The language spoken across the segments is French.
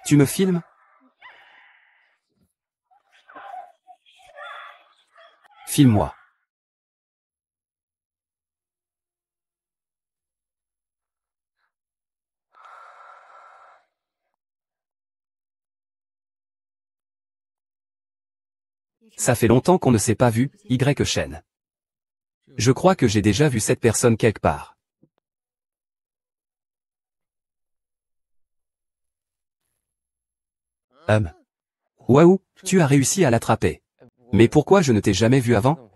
Tu me filmes? Filme-moi. Ça fait longtemps qu'on ne s'est pas vu, Y chaîne. Je crois que j'ai déjà vu cette personne quelque part. Waouh, tu as réussi à l'attraper. Mais pourquoi je ne t'ai jamais vu avant?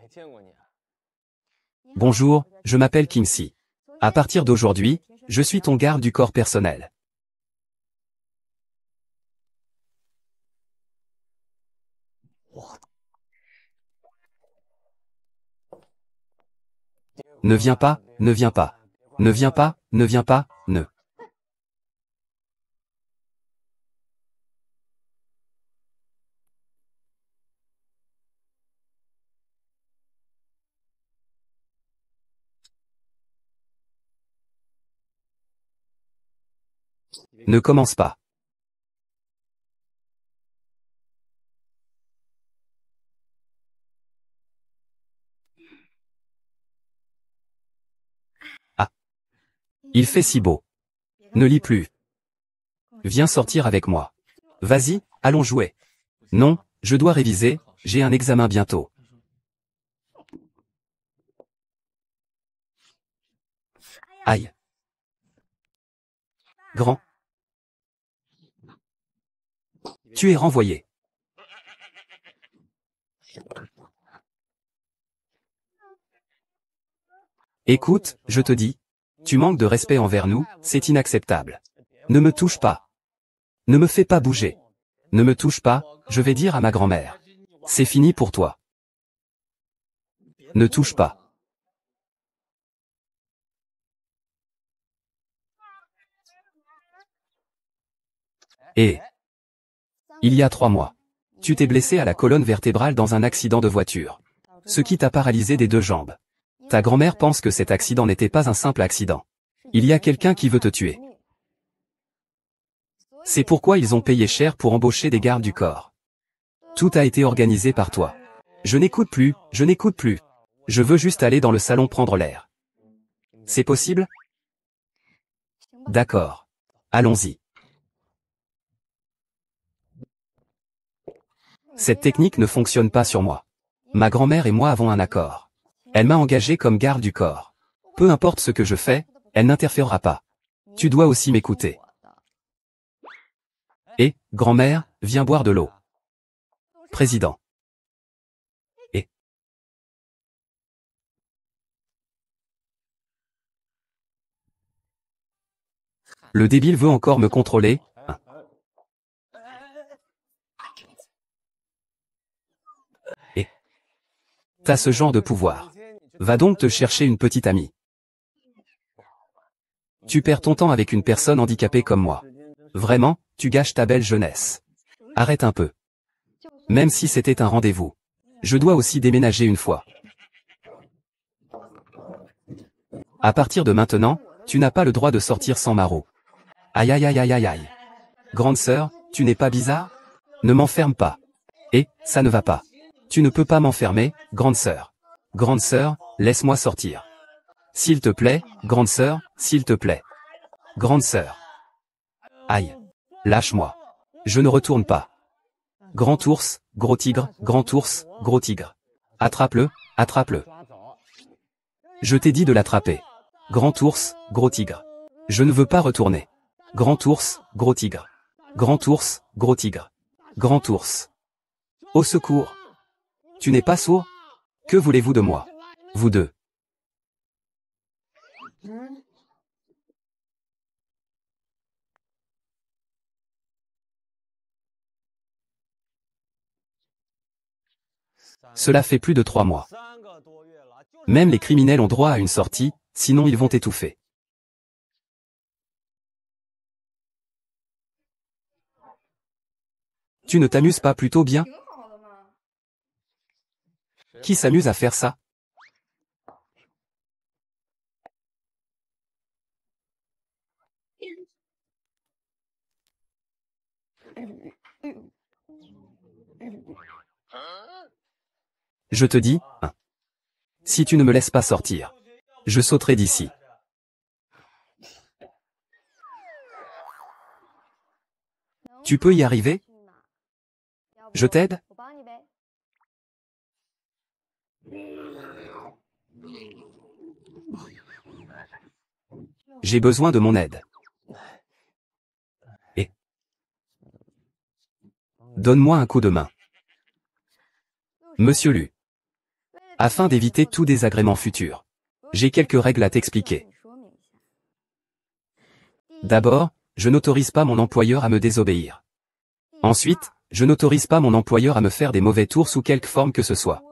Bonjour, je m'appelle Kingsley. À partir d'aujourd'hui, je suis ton garde du corps personnel. Ne viens pas, ne viens pas. Ne viens pas, ne viens pas, ne. Ne commence pas. Ah. Il fait si beau. Ne lis plus. Viens sortir avec moi. Vas-y, allons jouer. Non, je dois réviser, j'ai un examen bientôt. Aïe. Grand. Tu es renvoyé. Écoute, je te dis. Tu manques de respect envers nous, c'est inacceptable. Ne me touche pas. Ne me fais pas bouger. Ne me touche pas, je vais dire à ma grand-mère. C'est fini pour toi. Ne touche pas. Et il y a 3 mois. Tu t'es blessé à la colonne vertébrale dans un accident de voiture. Ce qui t'a paralysé des 2 jambes. Ta grand-mère pense que cet accident n'était pas un simple accident. Il y a quelqu'un qui veut te tuer. C'est pourquoi ils ont payé cher pour embaucher des gardes du corps. Tout a été organisé par toi. Je n'écoute plus, je n'écoute plus. Je veux juste aller dans le salon prendre l'air. C'est possible? D'accord. Allons-y. Cette technique ne fonctionne pas sur moi. Ma grand-mère et moi avons un accord. Elle m'a engagé comme garde du corps. Peu importe ce que je fais, elle n'interférera pas. Tu dois aussi m'écouter. Et, grand-mère, viens boire de l'eau. Président. Et. Le débile veut encore me contrôler. Et. T'as ce genre de pouvoir. Va donc te chercher une petite amie. Tu perds ton temps avec une personne handicapée comme moi. Vraiment, tu gâches ta belle jeunesse. Arrête un peu. Même si c'était un rendez-vous. Je dois aussi déménager une fois. À partir de maintenant, tu n'as pas le droit de sortir sans Maro. Aïe aïe aïe aïe aïe aïe. Grande sœur, tu n'es pas bizarre? Ne m'enferme pas. Et, ça ne va pas. Tu ne peux pas m'enfermer, grande sœur. Grande sœur, laisse-moi sortir. S'il te plaît, grande sœur, s'il te plaît. Grande sœur. Aïe. Lâche-moi. Je ne retourne pas. Grand ours, gros tigre, grand ours, gros tigre. Attrape-le, attrape-le. Je t'ai dit de l'attraper. Grand ours, gros tigre. Je ne veux pas retourner. Grand ours, gros tigre. Grand ours, gros tigre. Grand ours. Au secours. Tu n'es pas sourd? Que voulez-vous de moi? Vous deux. Cela fait plus de 3 mois. Même les criminels ont droit à une sortie, sinon ils vont étouffer. Tu ne t'amuses pas plutôt bien? Qui s'amuse à faire ça? Je te dis, hein. Si tu ne me laisses pas sortir, je sauterai d'ici. Tu peux y arriver? Je t'aide? J'ai besoin de mon aide. Et donne-moi un coup de main. Monsieur Lu. Afin d'éviter tout désagrément futur, j'ai quelques règles à t'expliquer. D'abord, je n'autorise pas mon employeur à me désobéir. Ensuite, je n'autorise pas mon employeur à me faire des mauvais tours sous quelque forme que ce soit.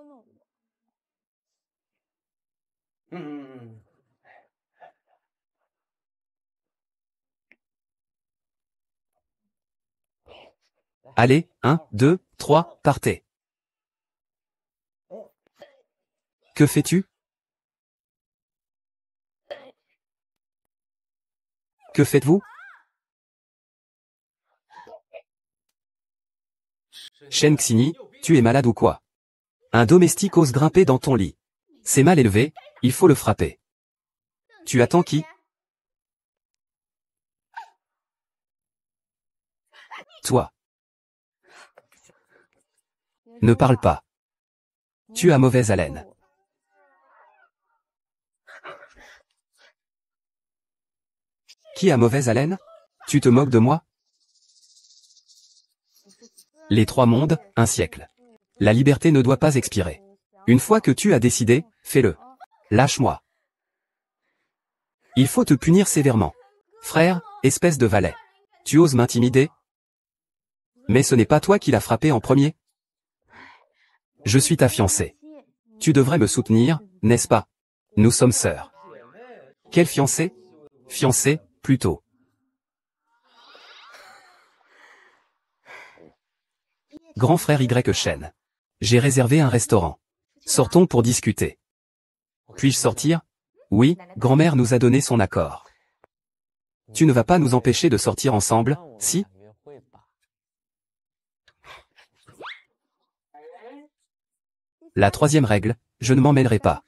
Allez, 1, 2, 3, partez. Que fais-tu? Que faites-vous? Shen Xini, tu es malade ou quoi? Un domestique ose grimper dans ton lit. C'est mal élevé, il faut le frapper. Tu attends qui? Toi. Ne parle pas. Tu as mauvaise haleine. Qui a mauvaise haleine? Tu te moques de moi? Les trois mondes, un siècle. La liberté ne doit pas expirer. Une fois que tu as décidé, fais-le. Lâche-moi. Il faut te punir sévèrement. Frère, espèce de valet. Tu oses m'intimider? Mais ce n'est pas toi qui l'as frappé en premier. Je suis ta fiancée. Tu devrais me soutenir, n'est-ce pas? Nous sommes sœurs. Quelle fiancée? Fiancée, plutôt. Grand frère Y Shen. J'ai réservé un restaurant. Sortons pour discuter. Puis-je sortir? Oui, grand-mère nous a donné son accord. Tu ne vas pas nous empêcher de sortir ensemble, si? La troisième règle, je ne m'emmêlerai pas.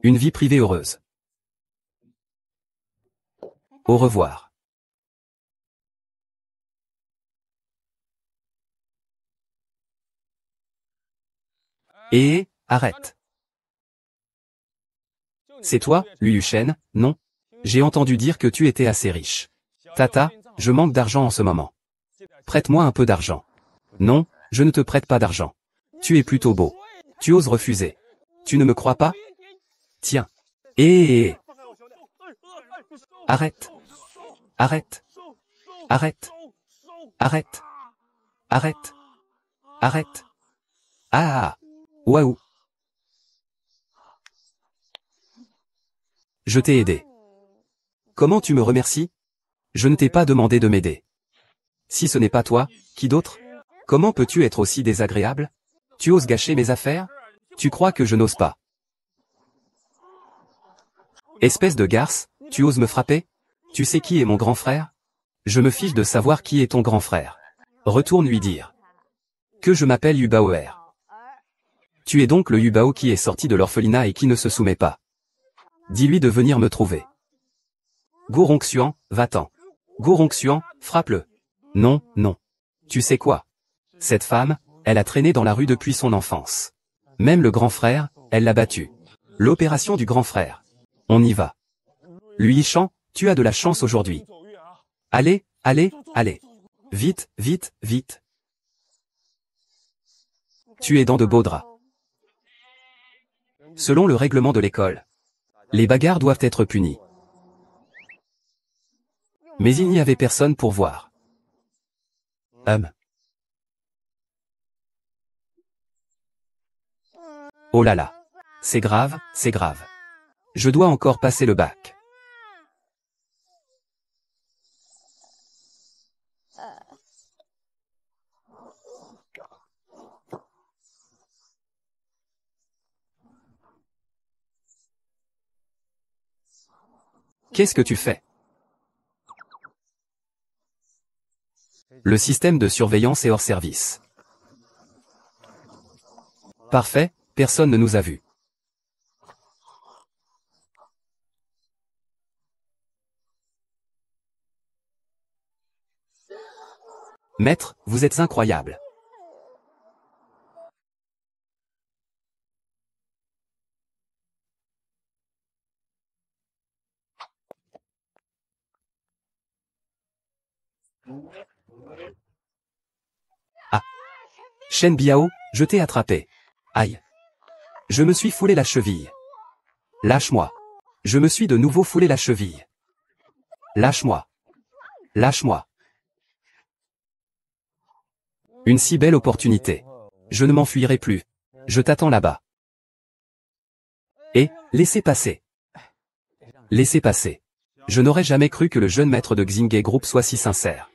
Une vie privée heureuse. Au revoir. Et, arrête. C'est toi, Liu Shen, non? J'ai entendu dire que tu étais assez riche. Tata, je manque d'argent en ce moment. Prête-moi un peu d'argent. Non, je ne te prête pas d'argent. Tu es plutôt beau. Tu oses refuser. Tu ne me crois pas? Tiens. Et arrête. Arrête. Arrête. Arrête. Arrête. Arrête. Ah. Waouh. Je t'ai aidé. Comment tu me remercies? Je ne t'ai pas demandé de m'aider. Si ce n'est pas toi, qui d'autre? Comment peux-tu être aussi désagréable? Tu oses gâcher mes affaires? Tu crois que je n'ose pas? Espèce de garce, tu oses me frapper? Tu sais qui est mon grand frère? Je me fiche de savoir qui est ton grand frère. Retourne lui dire que je m'appelle Yubaoer. Tu es donc le Yubao qui est sorti de l'orphelinat et qui ne se soumet pas. Dis-lui de venir me trouver. Go Rongxuan, va-t'en. Go Rongxuan, frappe-le. Non, non. Tu sais quoi? Cette femme, elle a traîné dans la rue depuis son enfance. Même le grand frère, elle l'a battu. L'opération du grand frère. On y va. Lui Yishan, tu as de la chance aujourd'hui. Allez, allez, allez. Vite, vite, vite. Tu es dans de beaux draps. Selon le règlement de l'école, les bagarres doivent être punies. Mais il n'y avait personne pour voir. Oh là là. C'est grave, c'est grave. Je dois encore passer le bac. Qu'est-ce que tu fais? Le système de surveillance est hors service. Parfait, personne ne nous a vus. Maître, vous êtes incroyable. Ah. Shen Biao, je t'ai attrapé. Aïe. Je me suis foulé la cheville. Lâche-moi. Je me suis de nouveau foulé la cheville. Lâche-moi. Lâche-moi. Une si belle opportunité. Je ne m'enfuirai plus. Je t'attends là-bas. Et, laissez passer. Laissez passer. Je n'aurais jamais cru que le jeune maître de Xingye Group soit si sincère.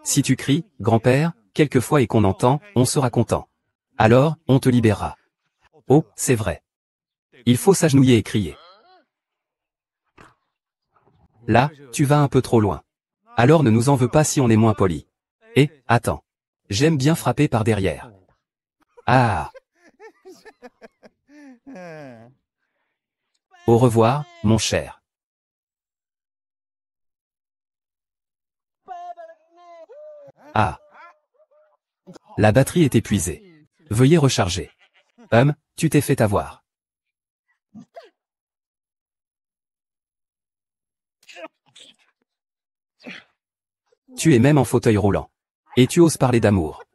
Si tu cries, grand-père, quelquefois et qu'on entend, on sera content. Alors, on te libérera. Oh, c'est vrai. Il faut s'agenouiller et crier. Là, tu vas un peu trop loin. Alors ne nous en veux pas si on est moins poli. Et, attends. J'aime bien frapper par derrière. Ah. Au revoir, mon cher. Ah. La batterie est épuisée. Veuillez recharger. Tu t'es fait avoir. Tu es même en fauteuil roulant. Et tu oses parler d'amour.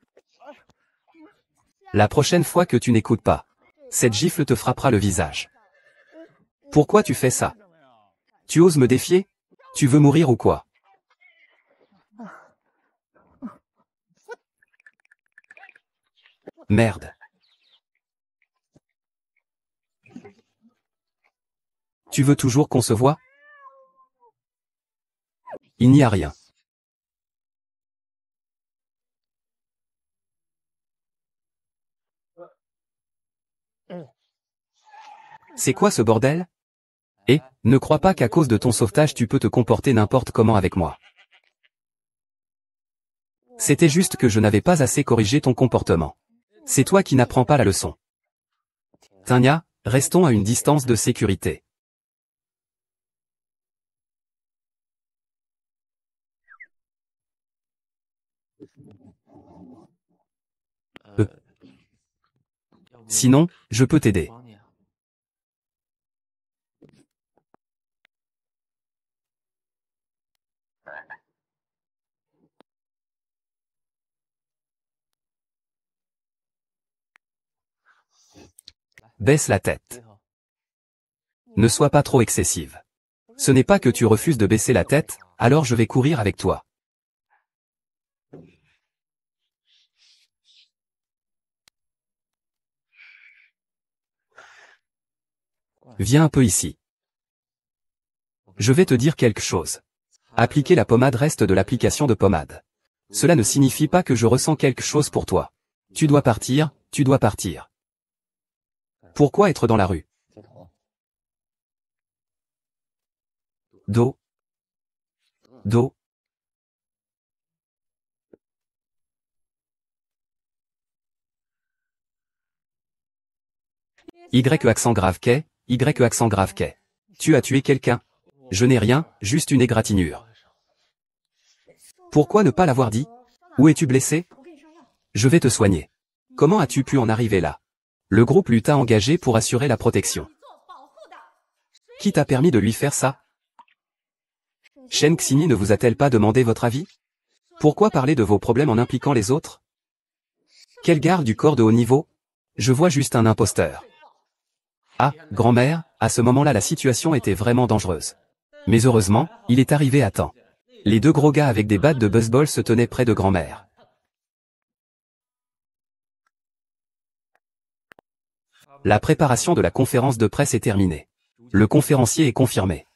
La prochaine fois que tu n'écoutes pas, cette gifle te frappera le visage. Pourquoi tu fais ça? Tu oses me défier? Tu veux mourir ou quoi? Merde. Tu veux toujours qu'on se voie? Il n'y a rien. C'est quoi ce bordel? Et, ne crois pas qu'à cause de ton sauvetage tu peux te comporter n'importe comment avec moi. C'était juste que je n'avais pas assez corrigé ton comportement. C'est toi qui n'apprends pas la leçon. Tanya, restons à une distance de sécurité. Sinon, je peux t'aider. Baisse la tête. Ne sois pas trop excessive. Ce n'est pas que tu refuses de baisser la tête, alors je vais courir avec toi. Viens un peu ici. Je vais te dire quelque chose. Appliquer la pommade reste de l'application de pommade. Cela ne signifie pas que je ressens quelque chose pour toi. Tu dois partir, tu dois partir. Pourquoi être dans la rue? Do. Do. Y accent grave qu'est, Y accent grave qu'est. Tu as tué quelqu'un. Je n'ai rien, juste une égratignure. Pourquoi ne pas l'avoir dit? Où es-tu blessé? Je vais te soigner. Comment as-tu pu en arriver là? Le groupe lui t'a engagé pour assurer la protection. Qui t'a permis de lui faire ça? Shen Xini ne vous a-t-elle pas demandé votre avis? Pourquoi parler de vos problèmes en impliquant les autres? Quel garde du corps de haut niveau? Je vois juste un imposteur. Ah, grand-mère, à ce moment-là la situation était vraiment dangereuse. Mais heureusement, il est arrivé à temps. Les deux gros gars avec des battes de baseball se tenaient près de grand-mère. La préparation de la conférence de presse est terminée. Le conférencier est confirmé.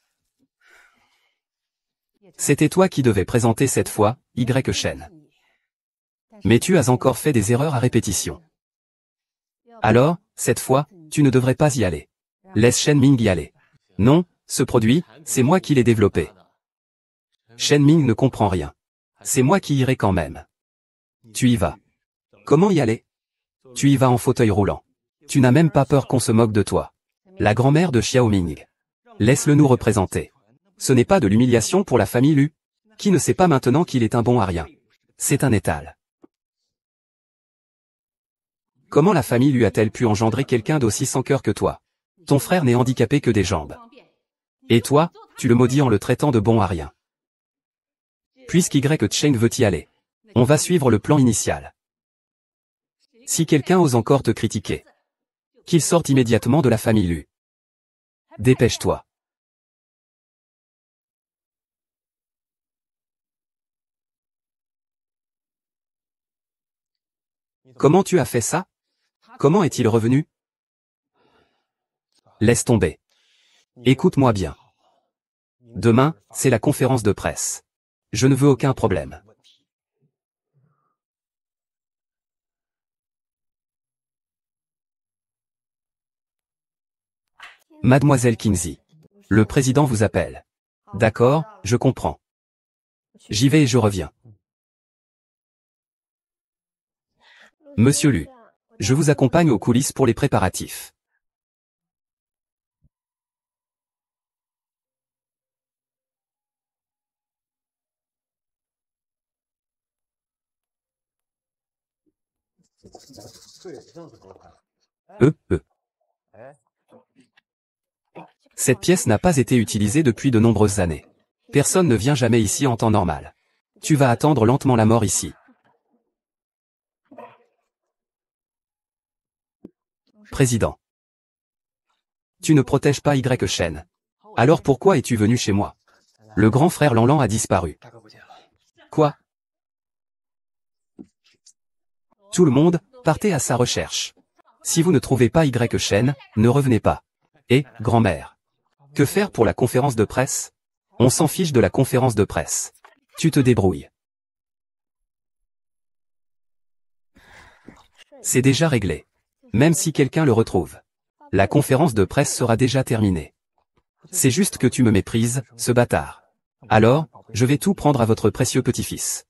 C'était toi qui devais présenter cette fois, Y Shen. Mais tu as encore fait des erreurs à répétition. Alors, cette fois, tu ne devrais pas y aller. Laisse Shen Ming y aller. Non, ce produit, c'est moi qui l'ai développé. Shen Ming ne comprend rien. C'est moi qui irai quand même. Tu y vas. Comment y aller? Tu y vas en fauteuil roulant. Tu n'as même pas peur qu'on se moque de toi. La grand-mère de Xiaoming. Laisse-le nous représenter. Ce n'est pas de l'humiliation pour la famille Lu. Qui ne sait pas maintenant qu'il est un bon à rien? C'est un étal. Comment la famille Lu a-t-elle pu engendrer quelqu'un d'aussi sans cœur que toi? Ton frère n'est handicapé que des jambes. Et toi, tu le maudis en le traitant de bon à rien. Puisqu'Y Cheng veut y aller. On va suivre le plan initial. Si quelqu'un ose encore te critiquer, qu'il sorte immédiatement de la famille Lu. Dépêche-toi. Comment tu as fait ça? Comment est-il revenu? Laisse tomber. Écoute-moi bien. Demain, c'est la conférence de presse. Je ne veux aucun problème. Mademoiselle Kingsley. Le président vous appelle. D'accord, je comprends. J'y vais et je reviens. Monsieur Lu. Je vous accompagne aux coulisses pour les préparatifs. Euh. Cette pièce n'a pas été utilisée depuis de nombreuses années. Personne ne vient jamais ici en temps normal. Tu vas attendre lentement la mort ici. Président. Tu ne protèges pas Y Shen. Alors pourquoi es-tu venu chez moi? Le grand frère Lanlan a disparu. Quoi? Tout le monde, partez à sa recherche. Si vous ne trouvez pas Y Shen, ne revenez pas. Et, grand-mère. Que faire pour la conférence de presse? On s'en fiche de la conférence de presse. Tu te débrouilles. C'est déjà réglé. Même si quelqu'un le retrouve. La conférence de presse sera déjà terminée. C'est juste que tu me méprises, ce bâtard. Alors, je vais tout prendre à votre précieux petit-fils.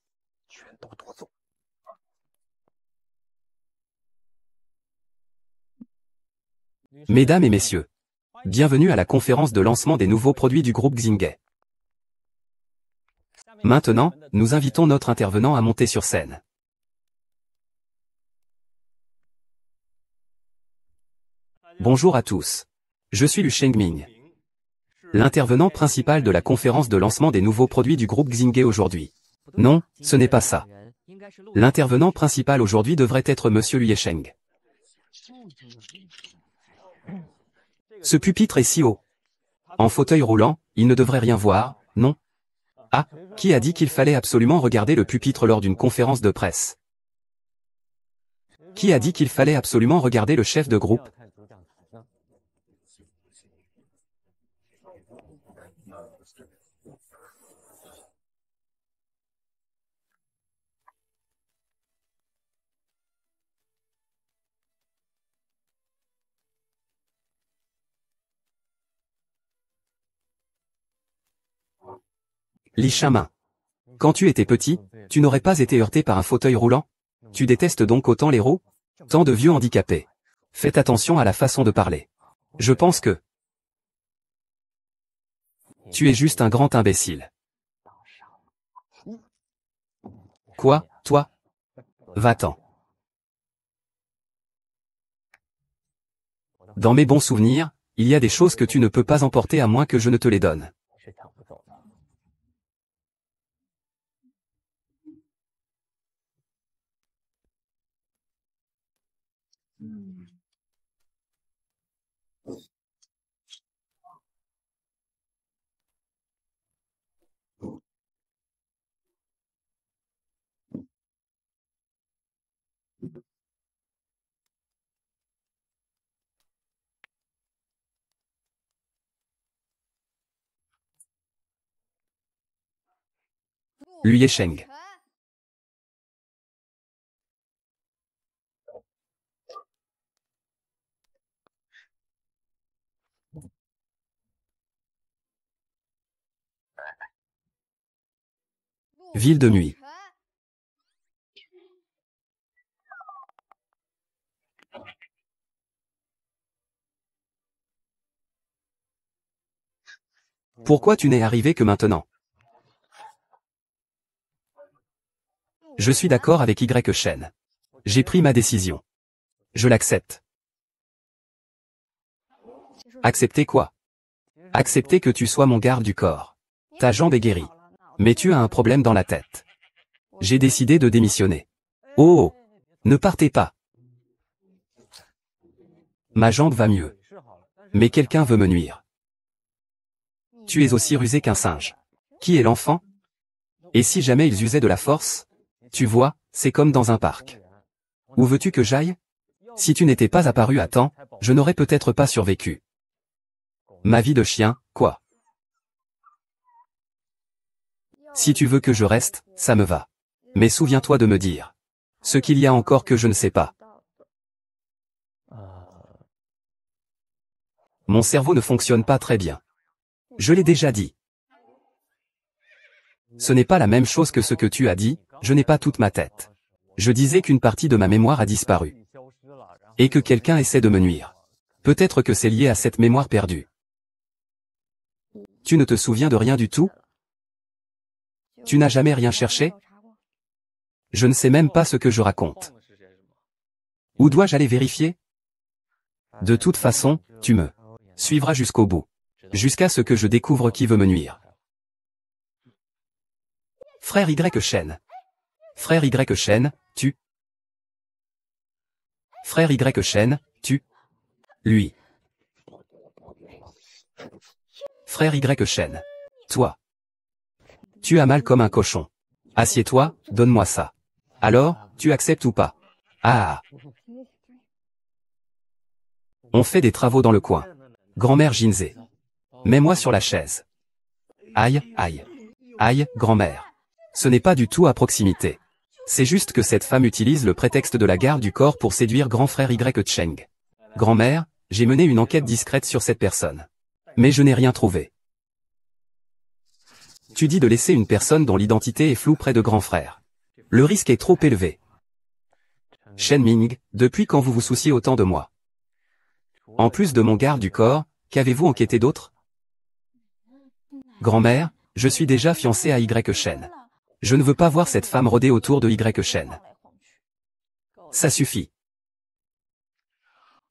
Mesdames et messieurs, bienvenue à la conférence de lancement des nouveaux produits du groupe Xingye. Maintenant, nous invitons notre intervenant à monter sur scène. Bonjour à tous. Je suis Lu Shengming, l'intervenant principal de la conférence de lancement des nouveaux produits du groupe Xingye aujourd'hui. Non, ce n'est pas ça. L'intervenant principal aujourd'hui devrait être Monsieur Lu Yesheng. Ce pupitre est si haut. En fauteuil roulant, il ne devrait rien voir, non? Ah, qui a dit qu'il fallait absolument regarder le pupitre lors d'une conférence de presse? Qui a dit qu'il fallait absolument regarder le chef de groupe? Li Shamin. Quand tu étais petit, tu n'aurais pas été heurté par un fauteuil roulant? Tu détestes donc autant les roues? Tant de vieux handicapés. Faites attention à la façon de parler. Je pense que tu es juste un grand imbécile. Quoi, toi? Va-t'en. Dans mes bons souvenirs, il y a des choses que tu ne peux pas emporter à moins que je ne te les donne. Lu Yesheng. Ville de nuit. Pourquoi tu n'es arrivé que maintenant? Je suis d'accord avec Y Shen. J'ai pris ma décision. Je l'accepte. Accepter quoi? Accepter que tu sois mon garde du corps. Ta jambe est guérie. Mais tu as un problème dans la tête. J'ai décidé de démissionner. Oh! Ne partez pas. Ma jambe va mieux. Mais quelqu'un veut me nuire. Tu es aussi rusé qu'un singe. Qui est l'enfant? Et si jamais ils usaient de la force? Tu vois, c'est comme dans un parc. Où veux-tu que j'aille? Si tu n'étais pas apparu à temps, je n'aurais peut-être pas survécu. Ma vie de chien, quoi. Si tu veux que je reste, ça me va. Mais souviens-toi de me dire ce qu'il y a encore que je ne sais pas. Mon cerveau ne fonctionne pas très bien. Je l'ai déjà dit. Ce n'est pas la même chose que ce que tu as dit, je n'ai pas toute ma tête. Je disais qu'une partie de ma mémoire a disparu. Et que quelqu'un essaie de me nuire. Peut-être que c'est lié à cette mémoire perdue. Tu ne te souviens de rien du tout? Tu n'as jamais rien cherché? Je ne sais même pas ce que je raconte. Où dois-je aller vérifier? De toute façon, tu me suivras jusqu'au bout. Jusqu'à ce que je découvre qui veut me nuire. Frère Y Shen. Frère Y Shen, tu. Frère Y Shen, tu. Lui. Frère Y Shen. Toi. Tu as mal comme un cochon. Assieds-toi, donne-moi ça. Alors, tu acceptes ou pas? Ah. On fait des travaux dans le coin. Grand-mère Jinzé. Mets-moi sur la chaise. Aïe, aïe. Aïe, grand-mère. Ce n'est pas du tout à proximité. C'est juste que cette femme utilise le prétexte de la garde du corps pour séduire grand frère Y Cheng. Grand-mère, j'ai mené une enquête discrète sur cette personne. Mais je n'ai rien trouvé. Tu dis de laisser une personne dont l'identité est floue près de grand frère. Le risque est trop élevé. Shen Ming, depuis quand vous vous souciez autant de moi? En plus de mon garde du corps, qu'avez-vous enquêté d'autre? Grand-mère, je suis déjà fiancé à Y Shen. Je ne veux pas voir cette femme rôder autour de Y Shen. Ça suffit.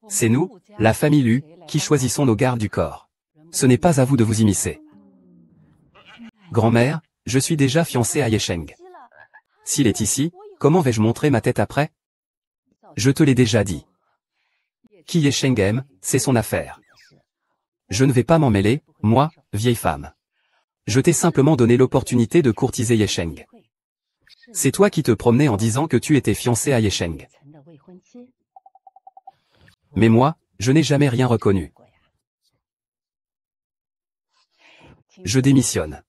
C'est nous, la famille Lu, qui choisissons nos gardes du corps. Ce n'est pas à vous de vous immiscer. Grand-mère, je suis déjà fiancé à Yesheng. S'il est ici, comment vais-je montrer ma tête après? Je te l'ai déjà dit. Qui Yesheng aime, c'est son affaire. Je ne vais pas m'en mêler, moi, vieille femme. Je t'ai simplement donné l'opportunité de courtiser Yesheng. C'est toi qui te promenais en disant que tu étais fiancé à Yesheng. Mais moi, je n'ai jamais rien reconnu. Je démissionne.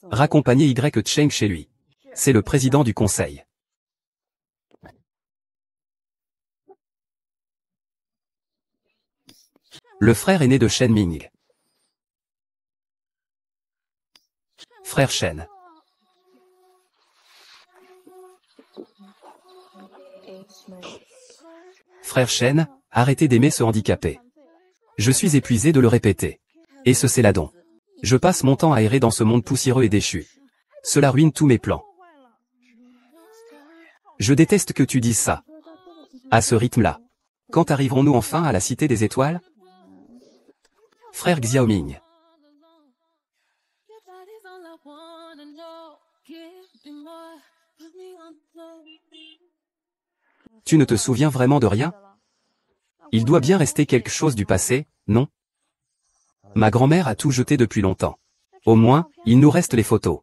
Raccompagner Y Cheng chez lui. C'est le président du conseil. Le frère aîné de Shen Ming. Frère Shen. Frère Shen, arrêtez d'aimer ce handicapé. Je suis épuisé de le répéter. Et ce Céladon. Je passe mon temps à errer dans ce monde poussiéreux et déchu. Cela ruine tous mes plans. Je déteste que tu dises ça. À ce rythme-là. Quand arriverons-nous enfin à la cité des étoiles? Frère Xiaoming. Tu ne te souviens vraiment de rien? Il doit bien rester quelque chose du passé, non? Ma grand-mère a tout jeté depuis longtemps. Au moins, il nous reste les photos.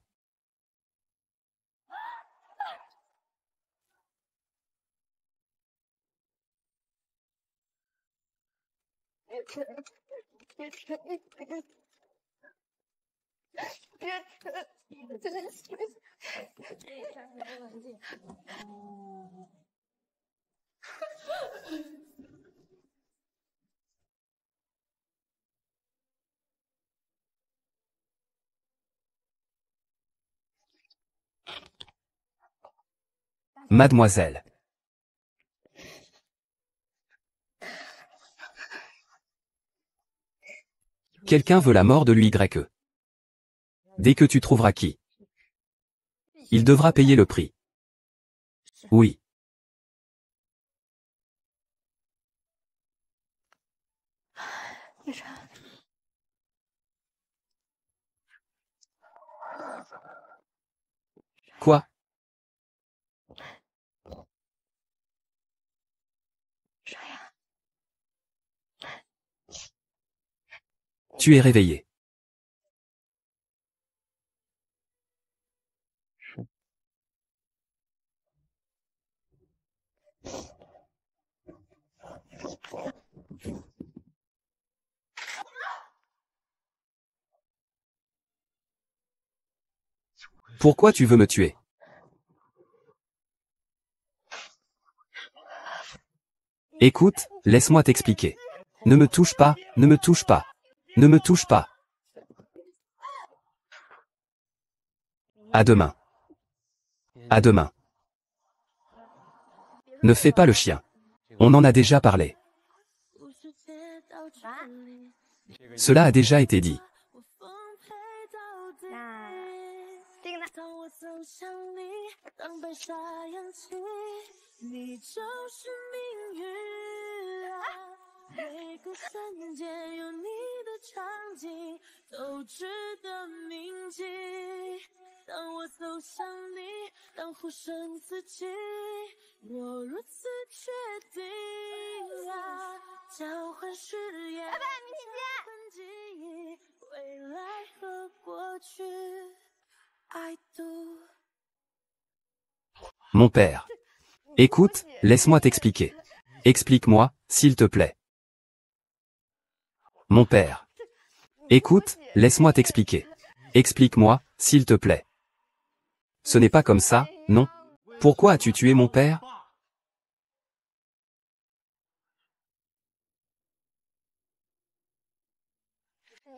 Mademoiselle. Quelqu'un veut la mort de l'UYE. Dès que tu trouveras qui, il devra payer le prix. Oui. Quoi? Tu es réveillé. Pourquoi tu veux me tuer? Écoute, laisse-moi t'expliquer. Ne me touche pas, ne me touche pas. Ne me touche pas. À demain. À demain. Ne fais pas le chien. On en a déjà parlé. Cela a déjà été dit. Mon père. Écoute, laisse-moi t'expliquer. Explique-moi, s'il te plaît. Mon père. Écoute, laisse-moi t'expliquer. Explique-moi, s'il te plaît. Ce n'est pas comme ça, non? Pourquoi as-tu tué mon père?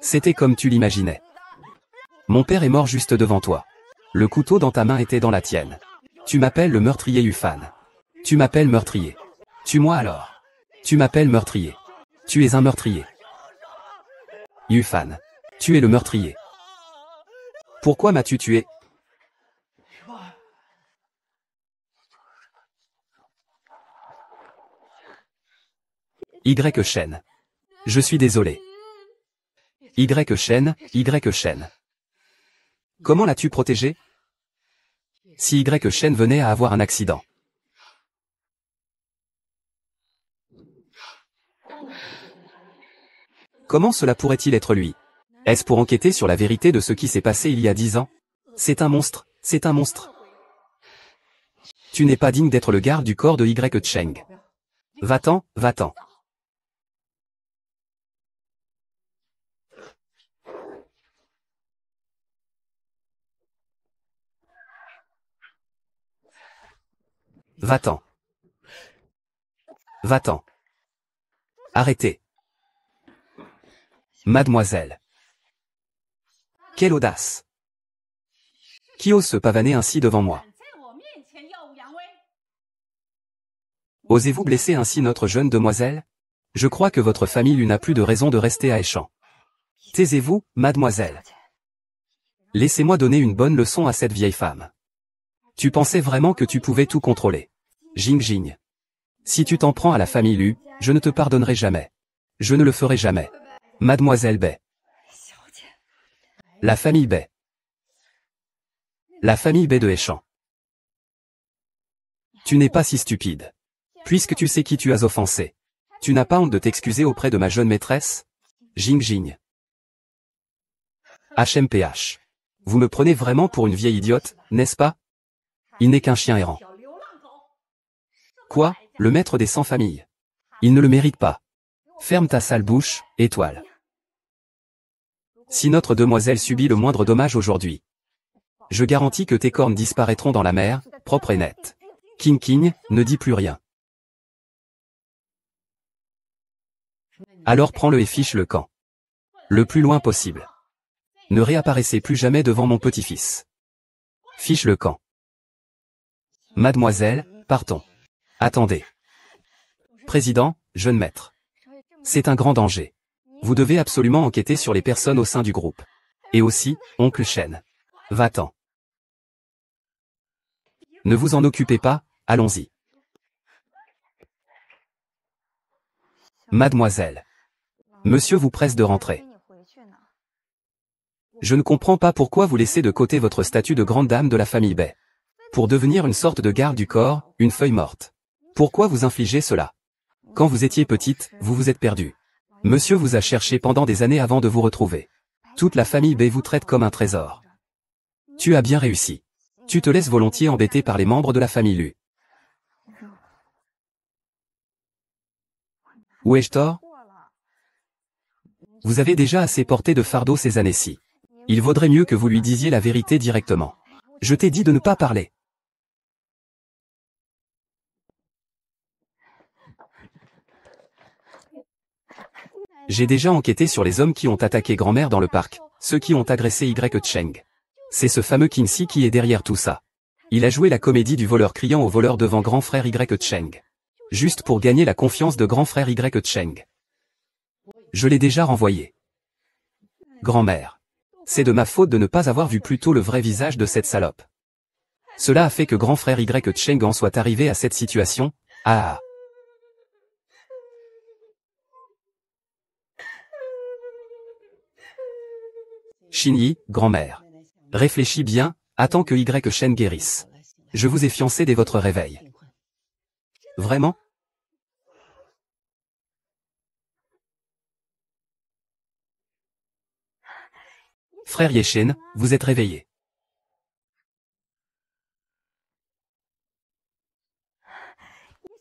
C'était comme tu l'imaginais. Mon père est mort juste devant toi. Le couteau dans ta main était dans la tienne. Tu m'appelles le meurtrier Yufan. Tu m'appelles meurtrier. Tue-moi alors. Tu m'appelles meurtrier. Tu es un meurtrier. Yufan. Tu es le meurtrier. Pourquoi m'as-tu tué? Y Shen. Je suis désolé. Y Shen. Comment l'as-tu protégé? Si Y Shen venait à avoir un accident. Comment cela pourrait-il être lui? Est-ce pour enquêter sur la vérité de ce qui s'est passé il y a 10 ans? C'est un monstre, c'est un monstre. Tu n'es pas digne d'être le garde du corps de Y Cheng. Va-t'en, va-t'en. Va-t'en. Va-t'en. Arrêtez. Mademoiselle. Quelle audace. Qui ose se pavaner ainsi devant moi? Osez-vous blesser ainsi notre jeune demoiselle? Je crois que votre famille n'a plus de raison de rester à Échamps. Taisez-vous, mademoiselle. Laissez-moi donner une bonne leçon à cette vieille femme. Tu pensais vraiment que tu pouvais tout contrôler. Jing Jing. Si tu t'en prends à la famille Lu, je ne te pardonnerai jamais. Je ne le ferai jamais. Mademoiselle Bai. La famille Bai. La famille Bai de Échamps. Tu n'es pas si stupide. Puisque tu sais qui tu as offensé. Tu n'as pas honte de t'excuser auprès de ma jeune maîtresse? Jing Jing. HMPH. Vous me prenez vraiment pour une vieille idiote, n'est-ce pas? Il n'est qu'un chien errant. Quoi, le maître des sans-familles? Il ne le mérite pas. Ferme ta sale bouche, étoile. Si notre demoiselle subit le moindre dommage aujourd'hui, je garantis que tes cornes disparaîtront dans la mer, propre et nette. King King, ne dis plus rien. Alors prends-le et fiche le camp. Le plus loin possible. Ne réapparaissez plus jamais devant mon petit-fils. Fiche le camp. Mademoiselle, partons. Attendez. Président, jeune maître. C'est un grand danger. Vous devez absolument enquêter sur les personnes au sein du groupe. Et aussi, oncle Shen. Va-t'en. Ne vous en occupez pas, allons-y. Mademoiselle. Monsieur vous presse de rentrer. Je ne comprends pas pourquoi vous laissez de côté votre statut de grande dame de la famille Bay. Pour devenir une sorte de garde du corps, une feuille morte. Pourquoi vous infligez cela? Quand vous étiez petite, vous vous êtes perdue. Monsieur vous a cherché pendant des années avant de vous retrouver. Toute la famille Bay vous traite comme un trésor. Tu as bien réussi. Tu te laisses volontiers embêter par les membres de la famille Lu. Où ai-je tort? Vous avez déjà assez porté de fardeau ces années-ci. Il vaudrait mieux que vous lui disiez la vérité directement. Je t'ai dit de ne pas parler. J'ai déjà enquêté sur les hommes qui ont attaqué grand-mère dans le parc, ceux qui ont agressé Y. Cheng. C'est ce fameux Qingxi qui est derrière tout ça. Il a joué la comédie du voleur criant au voleur devant grand frère Y. Cheng. Juste pour gagner la confiance de grand frère Y. Cheng. Je l'ai déjà renvoyé. Grand-mère. C'est de ma faute de ne pas avoir vu plus tôt le vrai visage de cette salope. Cela a fait que grand frère Y. Cheng en soit arrivé à cette situation. Ah. Xinyi, grand-mère. Réfléchis bien, attends que Y. Shen guérisse. Je vous ai fiancé dès votre réveil. Vraiment? Frère Yeshen, vous êtes réveillé.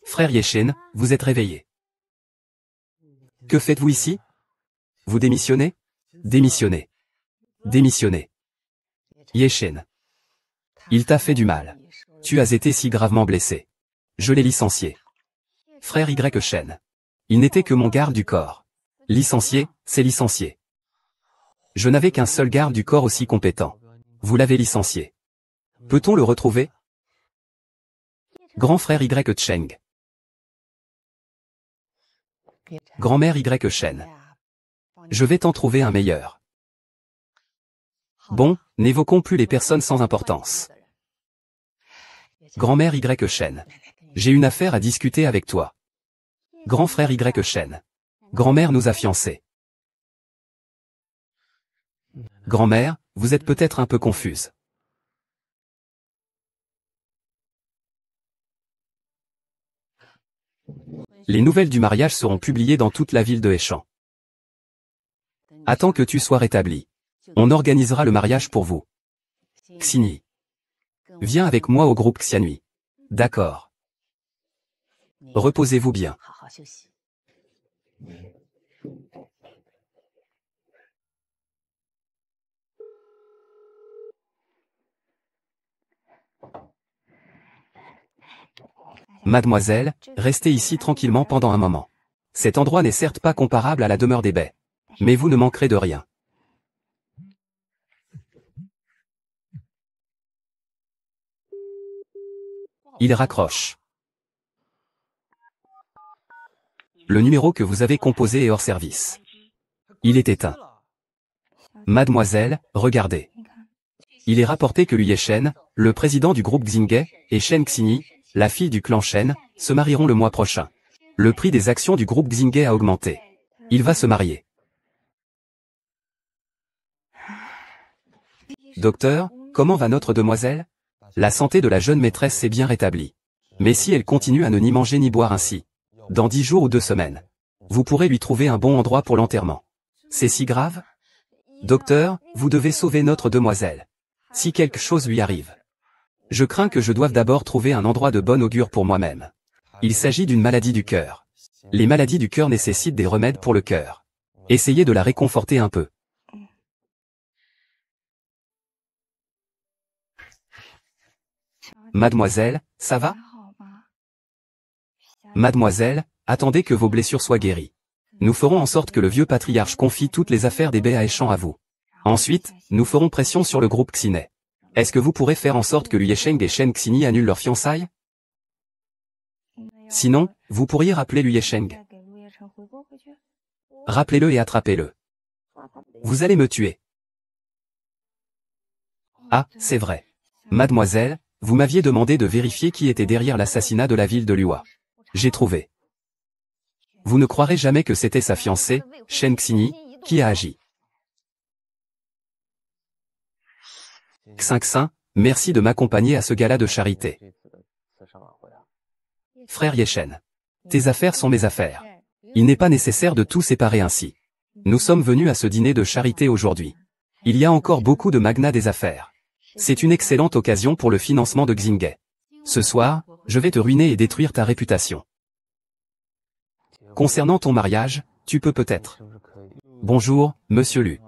Frère Yeshen, vous êtes réveillé. Que faites-vous ici? Vous démissionnez? Démissionnez. Démissionnez. Yeshen. Il t'a fait du mal. Tu as été si gravement blessé. Je l'ai licencié. Frère Y. Shen. Il n'était que mon garde du corps. Licencié, c'est licencié. Je n'avais qu'un seul garde du corps aussi compétent. Vous l'avez licencié. Peut-on le retrouver? Grand frère Y. Cheng. Grand-mère Y. Shen. Je vais t'en trouver un meilleur. Bon, n'évoquons plus les personnes sans importance. Grand-mère Y. Shen. J'ai une affaire à discuter avec toi. Grand frère Y. Shen. Grand-mère nous a fiancés. Grand-mère, vous êtes peut-être un peu confuse. Les nouvelles du mariage seront publiées dans toute la ville de Hechan. Attends que tu sois rétabli. On organisera le mariage pour vous. Xinyi. Viens avec moi au groupe Xianui. D'accord. Reposez-vous bien. Mademoiselle, restez ici tranquillement pendant un moment. Cet endroit n'est certes pas comparable à la demeure des baies. Mais vous ne manquerez de rien. Il raccroche. Le numéro que vous avez composé est hors service. Il est éteint. Mademoiselle, regardez. Il est rapporté que Lu Yeshen, le président du groupe Xinghe, et Shen Xinyi, la fille du clan Shen, se marieront le mois prochain. Le prix des actions du groupe Xinghe a augmenté. Il va se marier. Docteur, comment va notre demoiselle? La santé de la jeune maîtresse s'est bien rétablie. Mais si elle continue à ne ni manger ni boire ainsi, dans 10 jours ou 2 semaines, vous pourrez lui trouver un bon endroit pour l'enterrement. C'est si grave? Docteur, vous devez sauver notre demoiselle. Si quelque chose lui arrive. Je crains que je doive d'abord trouver un endroit de bon augure pour moi-même. Il s'agit d'une maladie du cœur. Les maladies du cœur nécessitent des remèdes pour le cœur. Essayez de la réconforter un peu. Mademoiselle, ça va? Mademoiselle, attendez que vos blessures soient guéries. Nous ferons en sorte que le vieux patriarche confie toutes les affaires des baies à Hechan à vous. Ensuite, nous ferons pression sur le groupe Xiné. Est-ce que vous pourrez faire en sorte que Lu Yesheng et Shen Xinyi annulent leurs fiançailles? Sinon, vous pourriez rappeler Lu Yesheng. Rappelez-le et attrapez-le. Vous allez me tuer. Ah, c'est vrai. Mademoiselle, vous m'aviez demandé de vérifier qui était derrière l'assassinat de la ville de Lua. J'ai trouvé. Vous ne croirez jamais que c'était sa fiancée, Shen Xingyi, qui a agi. Xingxin, merci de m'accompagner à ce gala de charité. Frère Yeshen. Tes affaires sont mes affaires. Il n'est pas nécessaire de tout séparer ainsi. Nous sommes venus à ce dîner de charité aujourd'hui. Il y a encore beaucoup de magnats des affaires. C'est une excellente occasion pour le financement de Xingye. Ce soir, je vais te ruiner et détruire ta réputation. Concernant ton mariage, tu peux peut-être. Bonjour, monsieur Lu.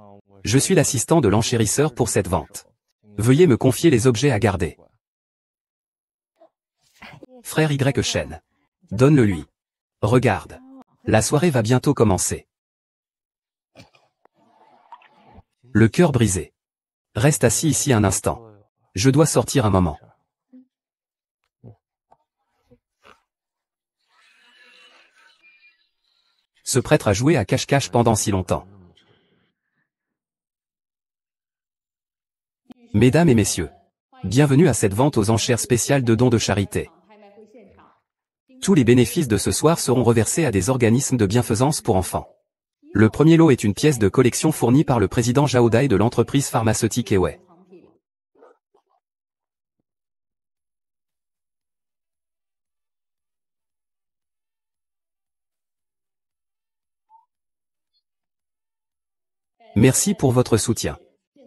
Je suis l'assistant de l'enchérisseur pour cette vente. Veuillez me confier les objets à garder. Frère Y Shen. Donne-le lui. Regarde. La soirée va bientôt commencer. Le cœur brisé. Reste assis ici un instant. Je dois sortir un moment. Ce prêtre a joué à cache-cache pendant si longtemps. Mesdames et messieurs, bienvenue à cette vente aux enchères spéciales de dons de charité. Tous les bénéfices de ce soir seront reversés à des organismes de bienfaisance pour enfants. Le premier lot est une pièce de collection fournie par le président Zhao Dai de l'entreprise pharmaceutique Ewei. Merci pour votre soutien.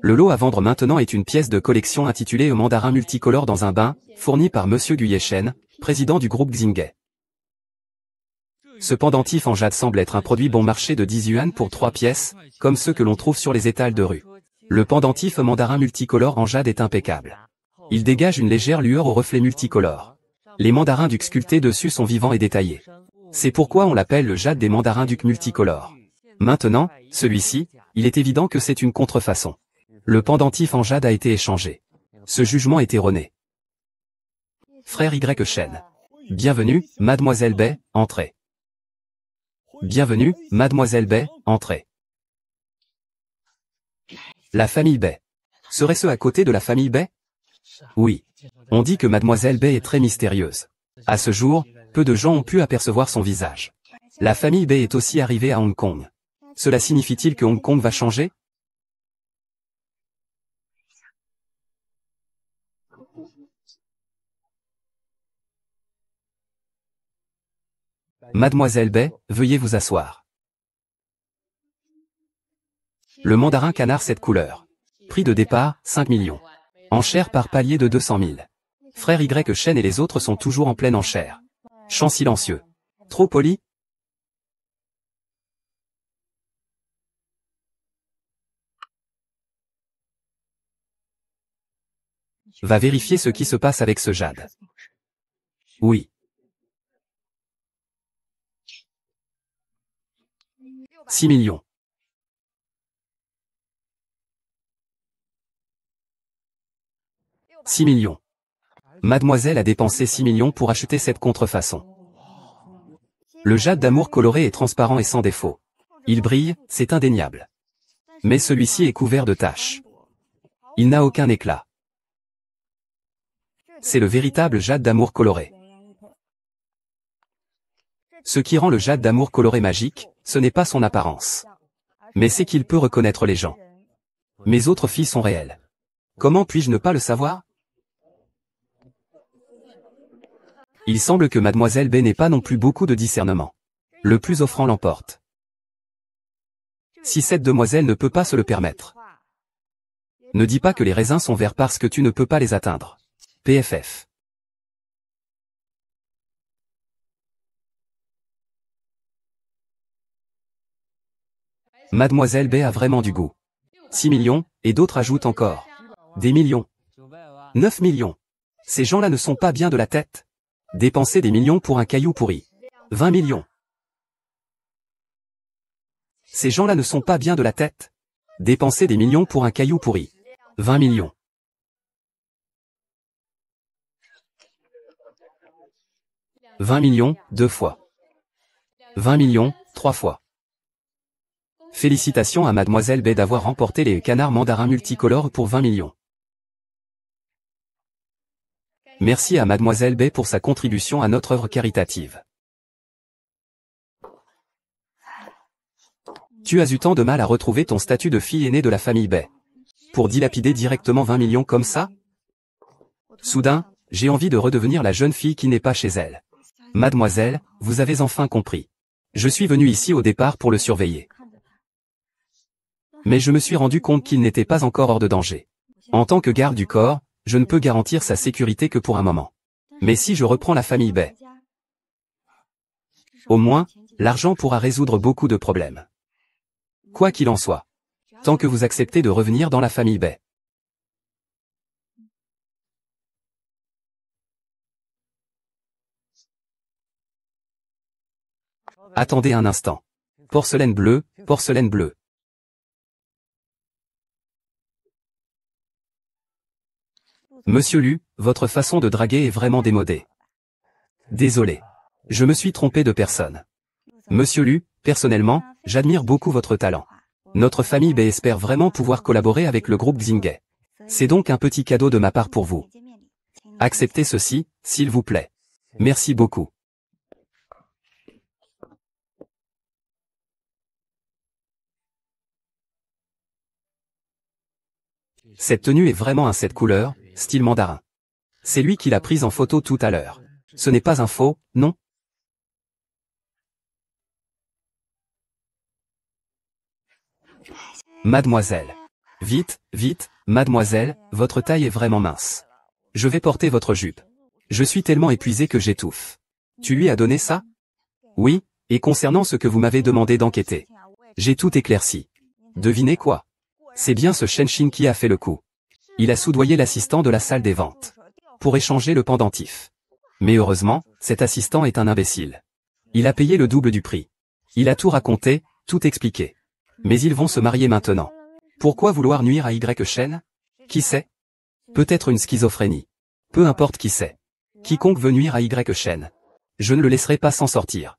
Le lot à vendre maintenant est une pièce de collection intitulée Mandarin multicolore dans un bain, fournie par Monsieur Gu Yeshen, président du groupe Xingye. Ce pendentif en jade semble être un produit bon marché de 10 yuan pour 3 pièces, comme ceux que l'on trouve sur les étals de rue. Le pendentif mandarin multicolore en jade est impeccable. Il dégage une légère lueur au reflet multicolore. Les mandarins ducs sculptés dessus sont vivants et détaillés. C'est pourquoi on l'appelle le jade des mandarins ducs multicolores. Maintenant, celui-ci, il est évident que c'est une contrefaçon. Le pendentif en jade a été échangé. Ce jugement est erroné. Frère Y Shen. Bienvenue, mademoiselle Bai, entrez. Bienvenue, mademoiselle Bai, entrez. La famille Bai. Serait-ce à côté de la famille Bai? Oui. On dit que mademoiselle Bai est très mystérieuse. À ce jour, peu de gens ont pu apercevoir son visage. La famille Bai est aussi arrivée à Hong Kong. Cela signifie-t-il que Hong Kong va changer? Mademoiselle Bai, veuillez vous asseoir. Le mandarin canard cette couleur. Prix de départ, 5 millions. Enchère par palier de 200 000. Frère Y Shen et les autres sont toujours en pleine enchère. Chant silencieux. Trop poli? Va vérifier ce qui se passe avec ce jade. Oui. 6 millions. 6 millions. Mademoiselle a dépensé 6 millions pour acheter cette contrefaçon. Le jade d'amour coloré est transparent et sans défaut. Il brille, c'est indéniable. Mais celui-ci est couvert de taches. Il n'a aucun éclat. C'est le véritable jade d'amour coloré. Ce qui rend le jade d'amour coloré magique, ce n'est pas son apparence. Mais c'est qu'il peut reconnaître les gens. Mes autres filles sont réelles. Comment puis-je ne pas le savoir? Il semble que mademoiselle Bai n'ait pas non plus beaucoup de discernement. Le plus offrant l'emporte. Si cette demoiselle ne peut pas se le permettre. Ne dis pas que les raisins sont verts parce que tu ne peux pas les atteindre. PFF. Mademoiselle Bai a vraiment du goût. 6 millions, et d'autres ajoutent encore. Des millions. 9 millions. Ces gens-là ne sont pas bien de la tête. Dépenser des millions pour un caillou pourri. 20 millions. Ces gens-là ne sont pas bien de la tête. Dépenser des millions pour un caillou pourri. 20 millions. 20 millions, 2 fois. 20 millions, 3 fois. Félicitations à Mademoiselle B d'avoir remporté les canards mandarins multicolores pour 20 millions. Merci à Mademoiselle B pour sa contribution à notre œuvre caritative. Tu as eu tant de mal à retrouver ton statut de fille aînée de la famille B. Pour dilapider directement 20 millions comme ça? Soudain, j'ai envie de redevenir la jeune fille qui n'est pas chez elle. Mademoiselle, vous avez enfin compris. Je suis venu ici au départ pour le surveiller. Mais je me suis rendu compte qu'il n'était pas encore hors de danger. En tant que garde du corps, je ne peux garantir sa sécurité que pour un moment. Mais si je reprends la famille B, au moins, l'argent pourra résoudre beaucoup de problèmes. Quoi qu'il en soit. Tant que vous acceptez de revenir dans la famille B. Attendez un instant. Porcelaine bleue, porcelaine bleue. Monsieur Lu, votre façon de draguer est vraiment démodée. Désolé. Je me suis trompé de personne. Monsieur Lu, personnellement, j'admire beaucoup votre talent. Notre famille B espère vraiment pouvoir collaborer avec le groupe Xingye. C'est donc un petit cadeau de ma part pour vous. Acceptez ceci, s'il vous plaît. Merci beaucoup. Cette tenue est vraiment un set couleur, style mandarin. C'est lui qui l'a prise en photo tout à l'heure. Ce n'est pas un faux, non? Mademoiselle. Vite, vite, mademoiselle, votre taille est vraiment mince. Je vais porter votre jupe. Je suis tellement épuisé que j'étouffe. Tu lui as donné ça? Oui, et concernant ce que vous m'avez demandé d'enquêter. J'ai tout éclairci. Devinez quoi? C'est bien ce Shenshin qui a fait le coup. Il a soudoyé l'assistant de la salle des ventes. Pour échanger le pendentif. Mais heureusement, cet assistant est un imbécile. Il a payé le double du prix. Il a tout raconté, tout expliqué. Mais ils vont se marier maintenant. Pourquoi vouloir nuire à Y Shen? Qui sait? Peut-être une schizophrénie. Peu importe qui c'est. Quiconque veut nuire à Y Shen. Je ne le laisserai pas s'en sortir.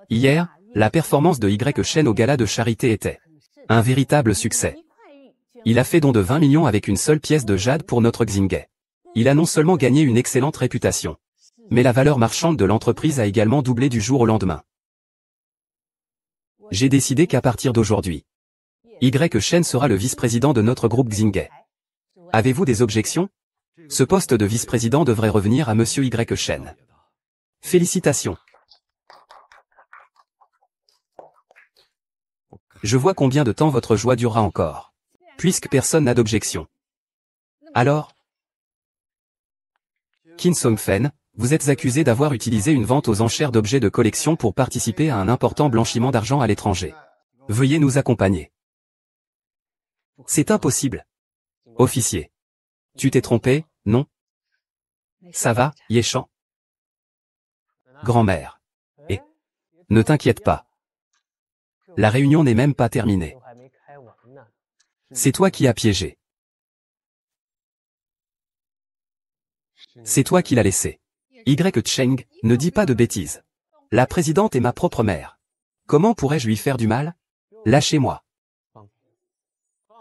Hier, la performance de Y Shen au gala de charité était un véritable succès. Il a fait don de 20 millions avec une seule pièce de jade pour notre Xingye. Il a non seulement gagné une excellente réputation, mais la valeur marchande de l'entreprise a également doublé du jour au lendemain. J'ai décidé qu'à partir d'aujourd'hui, Y Shen sera le vice-président de notre groupe Xingye. Avez-vous des objections? Ce poste de vice-président devrait revenir à monsieur Y Shen. Félicitations. Je vois combien de temps votre joie durera encore. Puisque personne n'a d'objection. Alors? Qin Songfen, vous êtes accusé d'avoir utilisé une vente aux enchères d'objets de collection pour participer à un important blanchiment d'argent à l'étranger. Veuillez nous accompagner. C'est impossible. Officier. Tu t'es trompé, non? Ça va, Yeshan? Grand-mère. Et ne t'inquiète pas. La réunion n'est même pas terminée. C'est toi qui as piégé. C'est toi qui l'as laissé. Y Cheng, ne dis pas de bêtises. La présidente est ma propre mère. Comment pourrais-je lui faire du mal? Lâchez-moi.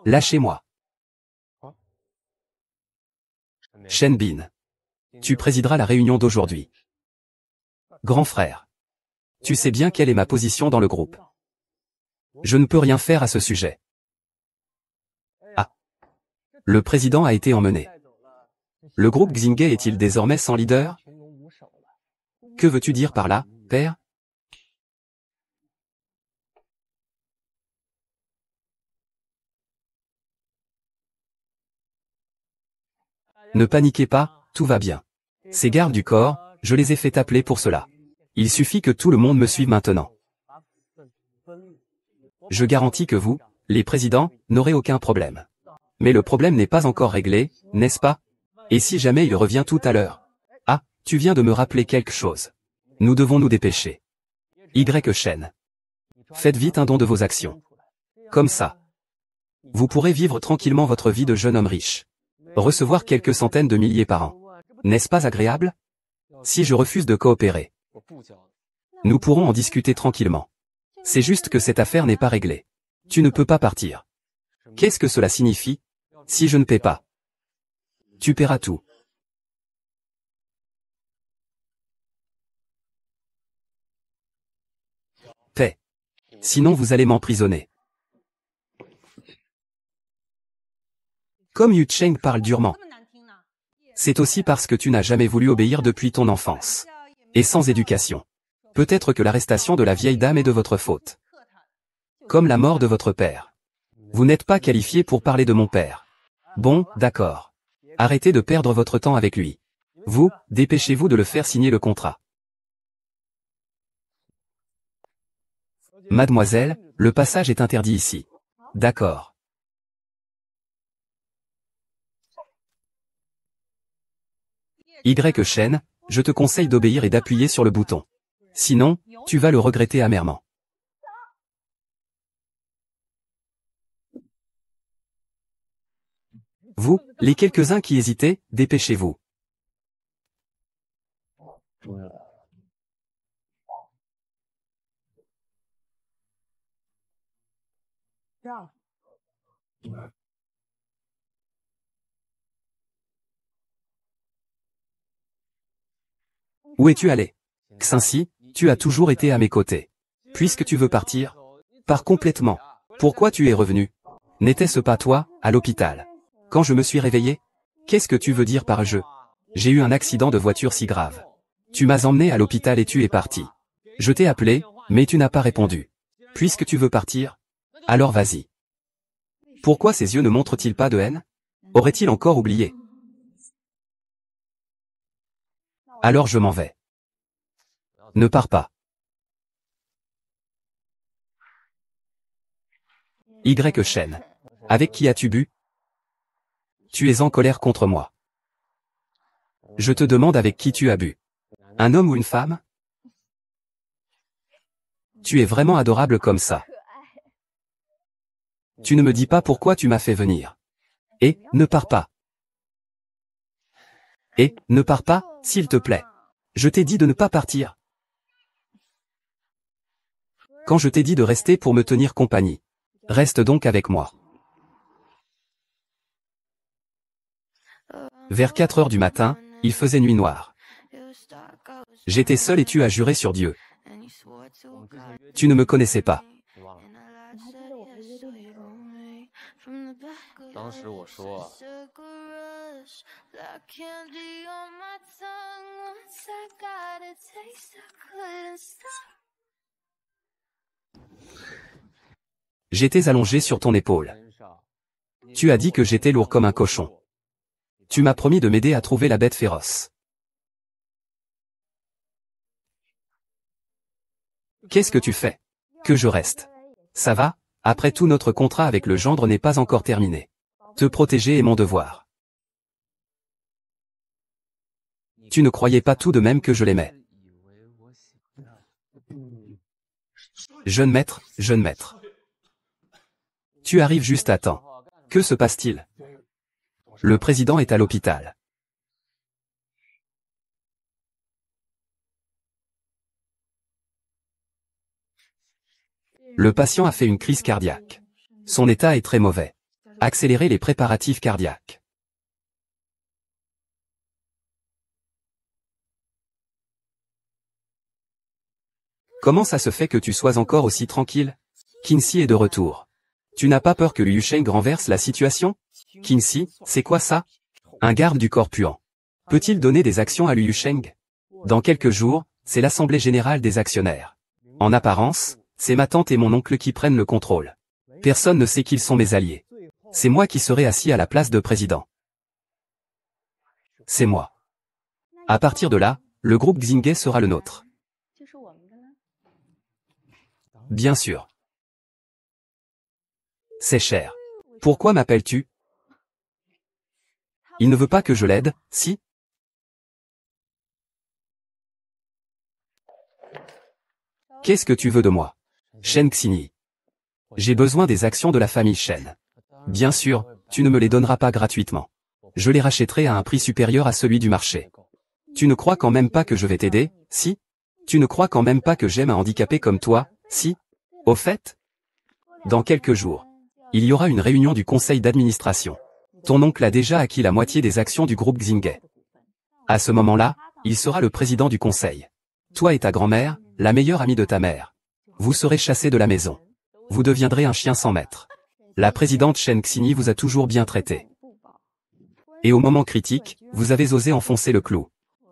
Lâchez-moi. Shen Bin. Tu présideras la réunion d'aujourd'hui. Grand frère. Tu sais bien quelle est ma position dans le groupe. Je ne peux rien faire à ce sujet. Ah. Le président a été emmené. Le groupe Xingye est-il désormais sans leader? Que veux-tu dire par là, père? Ne paniquez pas, tout va bien. Ces gardes du corps, je les ai fait appeler pour cela. Il suffit que tout le monde me suive maintenant. Je garantis que vous, les présidents, n'aurez aucun problème. Mais le problème n'est pas encore réglé, n'est-ce pas? Et si jamais il revient tout à l'heure? Ah, tu viens de me rappeler quelque chose. Nous devons nous dépêcher. Y Shen. Faites vite un don de vos actions. Comme ça. Vous pourrez vivre tranquillement votre vie de jeune homme riche. Recevoir quelques centaines de milliers par an. N'est-ce pas agréable? Si je refuse de coopérer, Nous pourrons en discuter tranquillement. C'est juste que cette affaire n'est pas réglée. Tu ne peux pas partir. Qu'est-ce que cela signifie? Si je ne paie pas, tu paieras tout. Paie. Sinon vous allez m'emprisonner. Comme Yu Cheng parle durement. C'est aussi parce que tu n'as jamais voulu obéir depuis ton enfance. Et sans éducation. Peut-être que l'arrestation de la vieille dame est de votre faute. Comme la mort de votre père. Vous n'êtes pas qualifié pour parler de mon père. Bon, d'accord. Arrêtez de perdre votre temps avec lui. Vous, dépêchez-vous de le faire signer le contrat. Mademoiselle, le passage est interdit ici. D'accord. Y. Shen, je te conseille d'obéir et d'appuyer sur le bouton. Sinon, tu vas le regretter amèrement. Vous, les quelques-uns qui hésitaient, dépêchez-vous. Où es-tu allé? Xinxi, tu as toujours été à mes côtés. Puisque tu veux partir, pars complètement. Pourquoi tu es revenu? N'était-ce pas toi, à l'hôpital? Quand je me suis réveillé? Qu'est-ce que tu veux dire par je? J'ai eu un accident de voiture si grave. Tu m'as emmené à l'hôpital et tu es parti. Je t'ai appelé, mais tu n'as pas répondu. Puisque tu veux partir, alors vas-y. Pourquoi ses yeux ne montrent-ils pas de haine? Aurait-il encore oublié? Alors je m'en vais. Ne pars pas. Y. Shen. Avec qui as-tu bu? Tu es en colère contre moi. Je te demande avec qui tu as bu. Un homme ou une femme? Tu es vraiment adorable comme ça. Tu ne me dis pas pourquoi tu m'as fait venir. Et, ne pars pas. Et, ne pars pas, s'il te plaît. Je t'ai dit de ne pas partir. Quand je t'ai dit de rester pour me tenir compagnie. Reste donc avec moi. Vers 4 heures du matin, il faisait nuit noire. J'étais seul et tu as juré sur Dieu. Tu ne me connaissais pas. J'étais allongé sur ton épaule. Tu as dit que j'étais lourd comme un cochon. Tu m'as promis de m'aider à trouver la bête féroce. Qu'est-ce que tu fais? Que je reste. Ça va? Après tout, notre contrat avec le gendre n'est pas encore terminé. Te protéger est mon devoir. Tu ne croyais pas tout de même que je l'aimais. Jeune maître, jeune maître. Tu arrives juste à temps. Que se passe-t-il? Le président est à l'hôpital. Le patient a fait une crise cardiaque. Son état est très mauvais. Accélérez les préparatifs cardiaques. Comment ça se fait que tu sois encore aussi tranquille? Qinxi est de retour. Tu n'as pas peur que Liu Sheng renverse la situation? Qinxi, c'est quoi ça? Un garde du corps puant. Peut-il donner des actions à Liu Sheng? Dans quelques jours, c'est l'assemblée générale des actionnaires. En apparence, c'est ma tante et mon oncle qui prennent le contrôle. Personne ne sait qu'ils sont mes alliés. C'est moi qui serai assis à la place de président. C'est moi. À partir de là, le groupe Xingye sera le nôtre. Bien sûr. C'est cher. Pourquoi m'appelles-tu? Il ne veut pas que je l'aide, si? Qu'est-ce que tu veux de moi? Shen Xinyi. J'ai besoin des actions de la famille Shen. Bien sûr, tu ne me les donneras pas gratuitement. Je les rachèterai à un prix supérieur à celui du marché. Tu ne crois quand même pas que je vais t'aider, si? Tu ne crois quand même pas que j'aime un handicapé comme toi, si? Au fait? Dans quelques jours, il y aura une réunion du conseil d'administration. Ton oncle a déjà acquis la moitié des actions du groupe Xingay. À ce moment-là, il sera le président du conseil. Toi et ta grand-mère, la meilleure amie de ta mère. Vous serez chassés de la maison. Vous deviendrez un chien sans maître. La présidente Shen Xini vous a toujours bien traité. Et au moment critique, vous avez osé enfoncer le clou.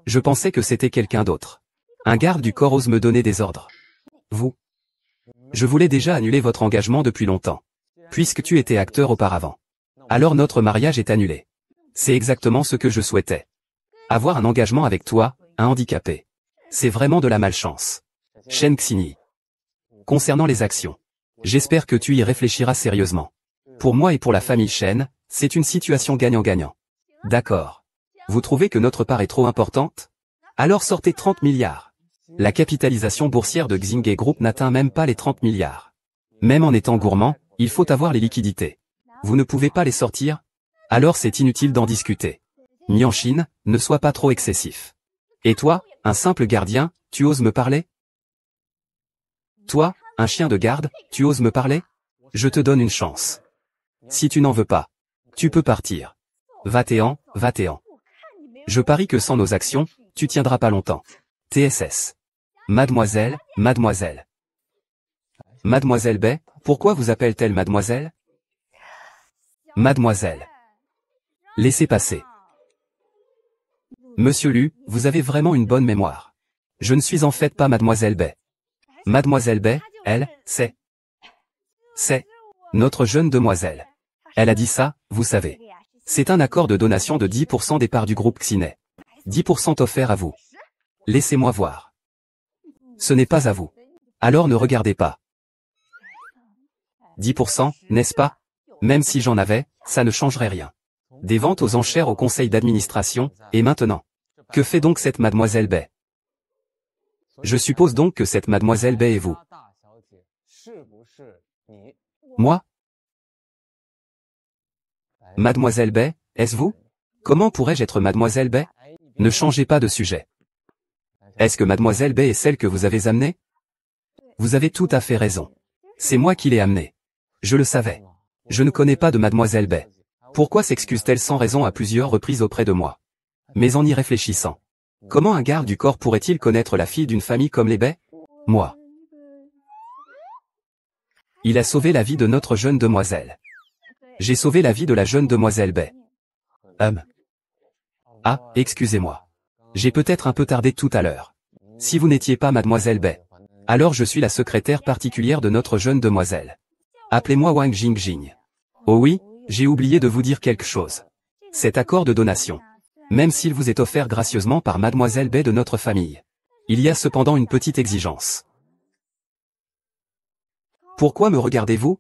Je pensais que c'était quelqu'un d'autre. Un garde du corps ose me donner des ordres. Vous. Je voulais déjà annuler votre engagement depuis longtemps. Puisque tu étais acteur auparavant. Alors notre mariage est annulé. C'est exactement ce que je souhaitais. Avoir un engagement avec toi, un handicapé. C'est vraiment de la malchance. Shen Xini. Concernant les actions. J'espère que tu y réfléchiras sérieusement. Pour moi et pour la famille Shen, c'est une situation gagnant-gagnant. D'accord. Vous trouvez que notre part est trop importante? Alors sortez 30 milliards. La capitalisation boursière de Xingay Group n'atteint même pas les 30 milliards. Même en étant gourmand, il faut avoir les liquidités. Vous ne pouvez pas les sortir? Alors c'est inutile d'en discuter. Mianchine, ne sois pas trop excessif. Et toi, un simple gardien, tu oses me parler? Toi, un chien de garde, tu oses me parler? Je te donne une chance. Si tu n'en veux pas, tu peux partir. Va-t'en, va-t'en. Je parie que sans nos actions, tu tiendras pas longtemps. TSS. Mademoiselle, mademoiselle. Mademoiselle Bay, pourquoi vous appelle-t-elle mademoiselle? Mademoiselle. Laissez passer. Monsieur Lu, vous avez vraiment une bonne mémoire. Je ne suis en fait pas mademoiselle Bay. Mademoiselle Bay, elle, c'est notre jeune demoiselle. Elle a dit ça, vous savez. C'est un accord de donation de 10% des parts du groupe Xinay. 10% offert à vous. Laissez-moi voir. Ce n'est pas à vous. Alors ne regardez pas. 10%, n'est-ce pas? Même si j'en avais, ça ne changerait rien. Des ventes aux enchères au conseil d'administration, et maintenant. Que fait donc cette mademoiselle Bay? Je suppose donc que cette mademoiselle Bay est vous. Moi? Mademoiselle Bay, est-ce vous? Comment pourrais-je être mademoiselle Bay? Ne changez pas de sujet. Est-ce que mademoiselle Bay est celle que vous avez amenée? Vous avez tout à fait raison. C'est moi qui l'ai amenée. Je le savais. Je ne connais pas de mademoiselle Bay. Pourquoi s'excuse-t-elle sans raison à plusieurs reprises auprès de moi? Mais en y réfléchissant. Comment un garde du corps pourrait-il connaître la fille d'une famille comme les Bay? Moi. Il a sauvé la vie de notre jeune demoiselle. J'ai sauvé la vie de la jeune demoiselle Bay. Ah, excusez-moi. J'ai peut-être un peu tardé tout à l'heure. Si vous n'étiez pas mademoiselle Bay, alors je suis la secrétaire particulière de notre jeune demoiselle. Appelez-moi Wang Jingjing. Oh oui, j'ai oublié de vous dire quelque chose. Cet accord de donation, même s'il vous est offert gracieusement par mademoiselle Bay de notre famille, il y a cependant une petite exigence. Pourquoi me regardez-vous?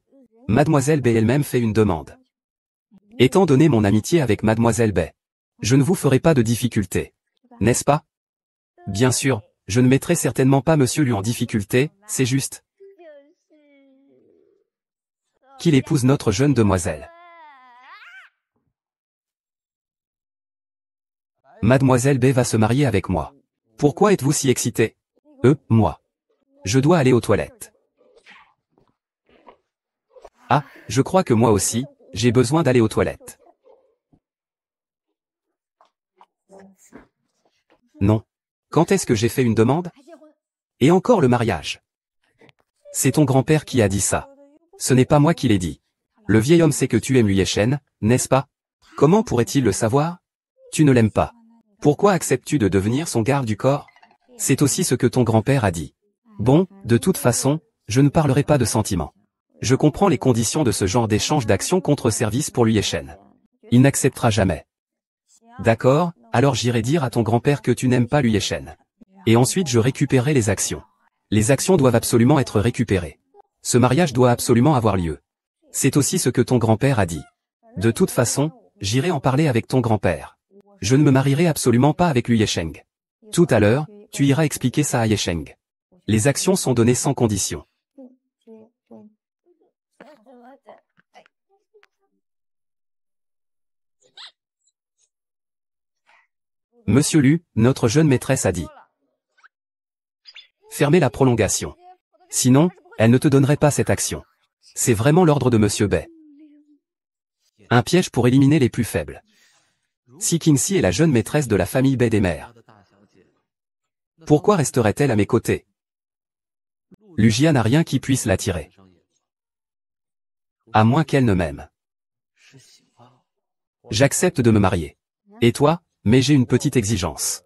Mademoiselle Bay elle-même fait une demande. Étant donné mon amitié avec mademoiselle Bay, je ne vous ferai pas de difficulté. N'est-ce pas? Bien sûr, je ne mettrai certainement pas monsieur Lu en difficulté, c'est juste qu'il épouse notre jeune demoiselle. Mademoiselle Bay va se marier avec moi. Pourquoi êtes-vous si excité? Moi. Je dois aller aux toilettes. Ah, je crois que moi aussi, j'ai besoin d'aller aux toilettes. Non. Quand est-ce que j'ai fait une demande? Et encore le mariage. C'est ton grand-père qui a dit ça. Ce n'est pas moi qui l'ai dit. Le vieil homme sait que tu aimes Yeshen, n'est-ce pas? Comment pourrait-il le savoir? Tu ne l'aimes pas. Pourquoi acceptes-tu de devenir son garde du corps? C'est aussi ce que ton grand-père a dit. Bon, de toute façon, je ne parlerai pas de sentiments. Je comprends les conditions de ce genre d'échange d'actions contre service pour Yeshen. Il n'acceptera jamais. D'accord, alors j'irai dire à ton grand-père que tu n'aimes pas Yeshen. Et ensuite je récupérerai les actions. Les actions doivent absolument être récupérées. Ce mariage doit absolument avoir lieu. C'est aussi ce que ton grand-père a dit. De toute façon, j'irai en parler avec ton grand-père. Je ne me marierai absolument pas avec Yesheng. Tout à l'heure, tu iras expliquer ça à Yesheng. Les actions sont données sans condition. Monsieur Lu, notre jeune maîtresse a dit. Fermez la prolongation. Sinon, elle ne te donnerait pas cette action. C'est vraiment l'ordre de Monsieur Bay. Un piège pour éliminer les plus faibles. Si Kingxi est la jeune maîtresse de la famille Bay des mers, pourquoi resterait-elle à mes côtés? Lugia n'a rien qui puisse l'attirer. À moins qu'elle ne m'aime. J'accepte de me marier. Et toi? Mais j'ai une petite exigence.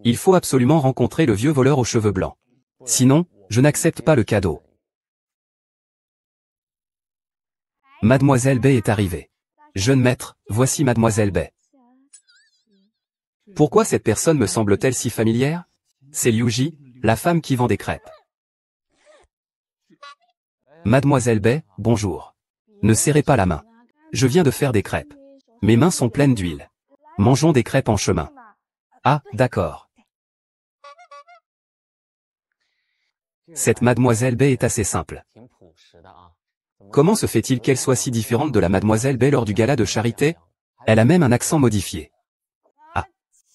Il faut absolument rencontrer le vieux voleur aux cheveux blancs. Sinon, je n'accepte pas le cadeau. Mademoiselle Bay est arrivée. Jeune maître, voici Mademoiselle Bay. Pourquoi cette personne me semble-t-elle si familière? C'est Liuji, la femme qui vend des crêpes. Mademoiselle Bay, bonjour. Ne serrez pas la main. Je viens de faire des crêpes. Mes mains sont pleines d'huile. Mangeons des crêpes en chemin. Ah, d'accord. Cette Mademoiselle Bay est assez simple. Comment se fait-il qu'elle soit si différente de la Mademoiselle Bay lors du gala de charité? Elle a même un accent modifié. Ah.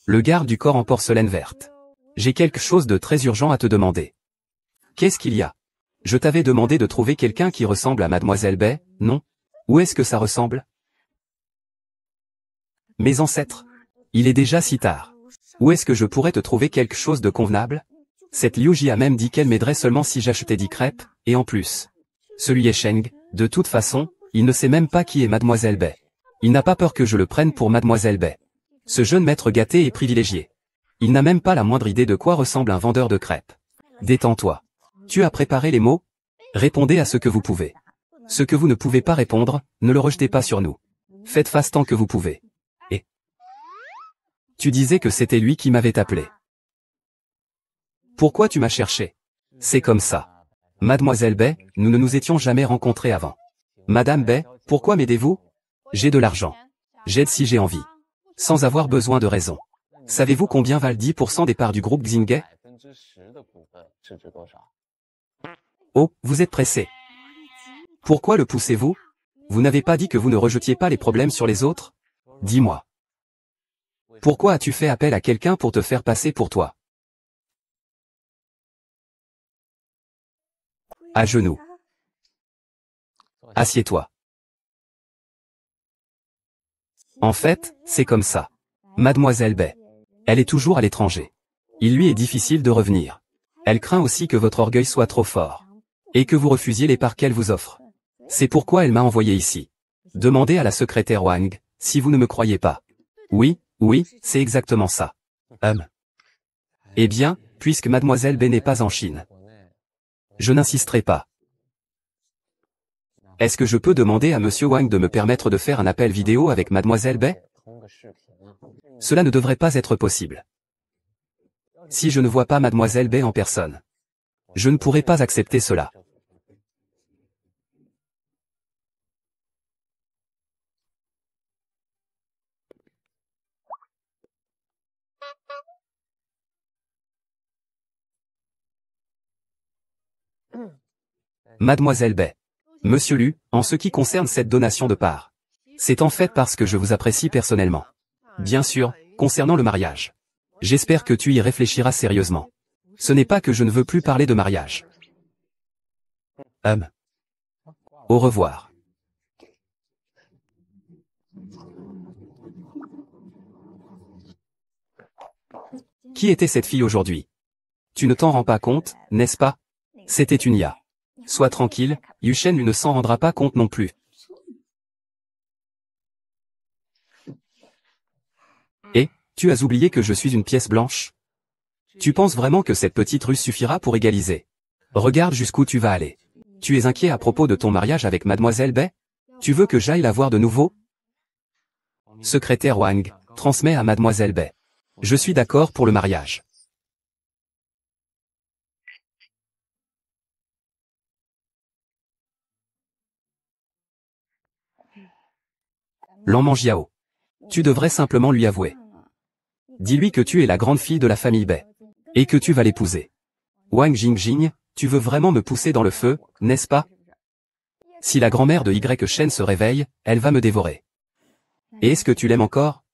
Le garde du corps en porcelaine verte. J'ai quelque chose de très urgent à te demander. Qu'est-ce qu'il y a? Je t'avais demandé de trouver quelqu'un qui ressemble à Mademoiselle Bay, non? Où est-ce que ça ressemble? Mes ancêtres. Il est déjà si tard. Où est-ce que je pourrais te trouver quelque chose de convenable? Cette Liuji a même dit qu'elle m'aiderait seulement si j'achetais 10 crêpes, et en plus. Celui est Sheng, de toute façon, il ne sait même pas qui est Mademoiselle Bay. Il n'a pas peur que je le prenne pour Mademoiselle Bay. Ce jeune maître gâté et privilégié. Il n'a même pas la moindre idée de quoi ressemble un vendeur de crêpes. Détends-toi. Tu as préparé les mots? Répondez à ce que vous pouvez. Ce que vous ne pouvez pas répondre, ne le rejetez pas sur nous. Faites face tant que vous pouvez. Et tu disais que c'était lui qui m'avait appelé. Pourquoi tu m'as cherché? C'est comme ça. Mademoiselle Bay, nous ne nous étions jamais rencontrés avant. Madame Bay, pourquoi m'aidez-vous? J'ai de l'argent. J'aide si j'ai envie. Sans avoir besoin de raison. Savez-vous combien valent 10% des parts du groupe Xinghe? Oh, vous êtes pressé. Pourquoi le poussez-vous? Vous n'avez pas dit que vous ne rejetiez pas les problèmes sur les autres? Dis-moi. Pourquoi as-tu fait appel à quelqu'un pour te faire passer pour toi? À genoux. Assieds-toi. En fait, c'est comme ça. Mademoiselle Bay. Elle est toujours à l'étranger. Il lui est difficile de revenir. Elle craint aussi que votre orgueil soit trop fort. Et que vous refusiez les parts qu'elle vous offre. C'est pourquoi elle m'a envoyé ici. Demandez à la secrétaire Wang, si vous ne me croyez pas. Oui, c'est exactement ça. Eh bien, puisque Mademoiselle Bay n'est pas en Chine. Je n'insisterai pas. Est-ce que je peux demander à Monsieur Wang de me permettre de faire un appel vidéo avec Mademoiselle Bay? Cela ne devrait pas être possible. Si je ne vois pas Mademoiselle Bay en personne, je ne pourrai pas accepter cela. Mademoiselle Bay. Monsieur Lu, en ce qui concerne cette donation de part, c'est en fait parce que je vous apprécie personnellement. Bien sûr, concernant le mariage. J'espère que tu y réfléchiras sérieusement. Ce n'est pas que je ne veux plus parler de mariage. Au revoir. Qui était cette fille aujourd'hui? Tu ne t'en rends pas compte, n'est-ce pas? C'était une IA. Sois tranquille, Yushen ne s'en rendra pas compte non plus. Et, tu as oublié que je suis une pièce blanche? Tu penses vraiment que cette petite ruse suffira pour égaliser? Regarde jusqu'où tu vas aller. Tu es inquiet à propos de ton mariage avec Mademoiselle Bay? Tu veux que j'aille la voir de nouveau? Secrétaire Wang, transmets à Mademoiselle Bay. Je suis d'accord pour le mariage. Lan Mangiao. Tu devrais simplement lui avouer. Dis-lui que tu es la grande fille de la famille Bay. Et que tu vas l'épouser. Wang Jingjing, tu veux vraiment me pousser dans le feu, n'est-ce pas? Si la grand-mère de Y Shen se réveille, elle va me dévorer. Et est-ce que tu l'aimes encore?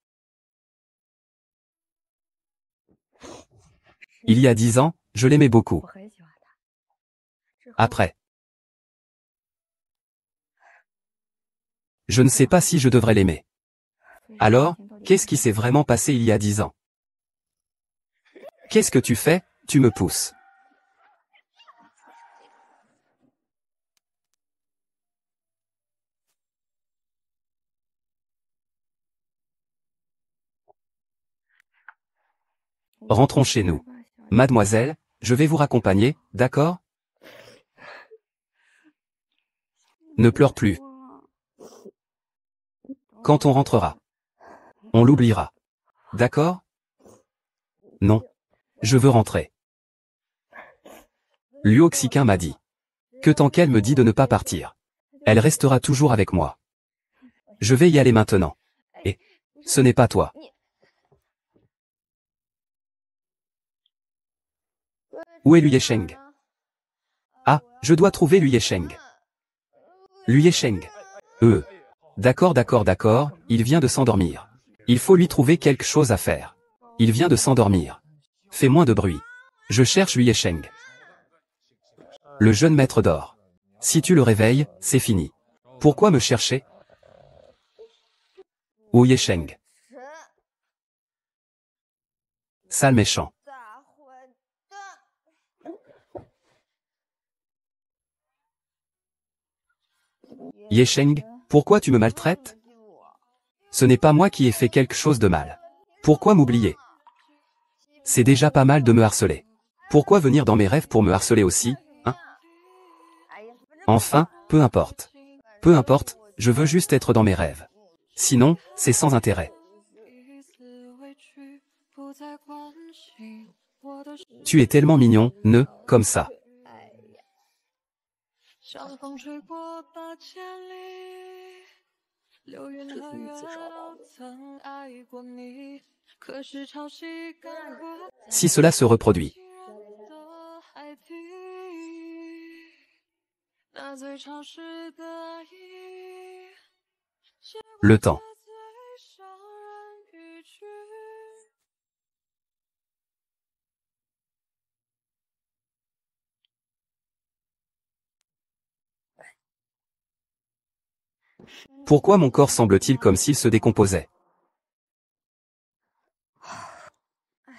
Il y a 10 ans, je l'aimais beaucoup. Après. Je ne sais pas si je devrais l'aimer. Alors, qu'est-ce qui s'est vraiment passé il y a 10 ans? Qu'est-ce que tu fais? Tu me pousses. Rentrons chez nous. Mademoiselle, je vais vous raccompagner, d'accord? Ne pleure plus. Quand on rentrera, on l'oubliera. D'accord? Non. Je veux rentrer. Luo Xiqin m'a dit que tant qu'elle me dit de ne pas partir, elle restera toujours avec moi. Je vais y aller maintenant. Et ce n'est pas toi. Où est Lü Yesheng? Ah, je dois trouver Lü Yesheng. Lü Yesheng. D'accord, d'accord, d'accord, il vient de s'endormir. Il faut lui trouver quelque chose à faire. Il vient de s'endormir. Fais moins de bruit. Je cherche Lü Yesheng. Le jeune maître dort. Si tu le réveilles, c'est fini. Pourquoi me chercher? Wu Yesheng. Sale méchant. Yesheng, pourquoi tu me maltraites? Ce n'est pas moi qui ai fait quelque chose de mal. Pourquoi m'oublier? C'est déjà pas mal de me harceler. Pourquoi venir dans mes rêves pour me harceler aussi, hein? Enfin, peu importe. Peu importe, je veux juste être dans mes rêves. Sinon, c'est sans intérêt. Tu es tellement mignon, comme ça. Si cela se reproduit. Le temps. Pourquoi mon corps semble-t-il comme s'il se décomposait?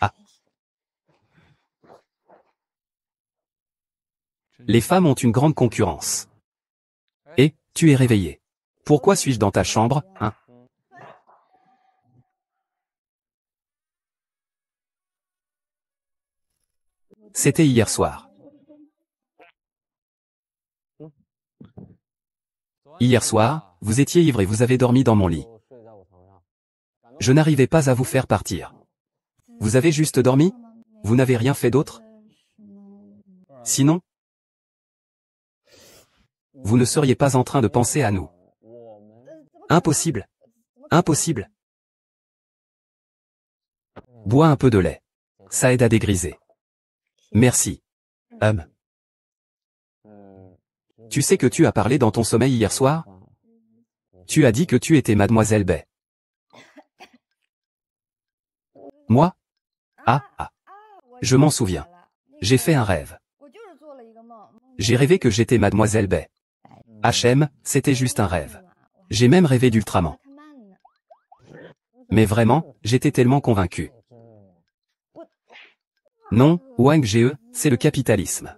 Ah. Les femmes ont une grande concurrence. Et, tu es réveillé. Pourquoi suis-je dans ta chambre, hein? C'était hier soir. Hier soir, vous étiez ivre et vous avez dormi dans mon lit. Je n'arrivais pas à vous faire partir. Vous avez juste dormi? Vous n'avez rien fait d'autre? Sinon, vous ne seriez pas en train de penser à nous. Impossible. Impossible. Bois un peu de lait. Ça aide à dégriser. Merci. Tu sais que tu as parlé dans ton sommeil hier soir? Tu as dit que tu étais Mademoiselle Bai. Moi? Ah. Je m'en souviens. J'ai fait un rêve. J'ai rêvé que j'étais Mademoiselle Bai. HM, c'était juste un rêve. J'ai même rêvé d'Ultraman. Mais vraiment, j'étais tellement convaincu. Non, Wang Ge, c'est le capitalisme.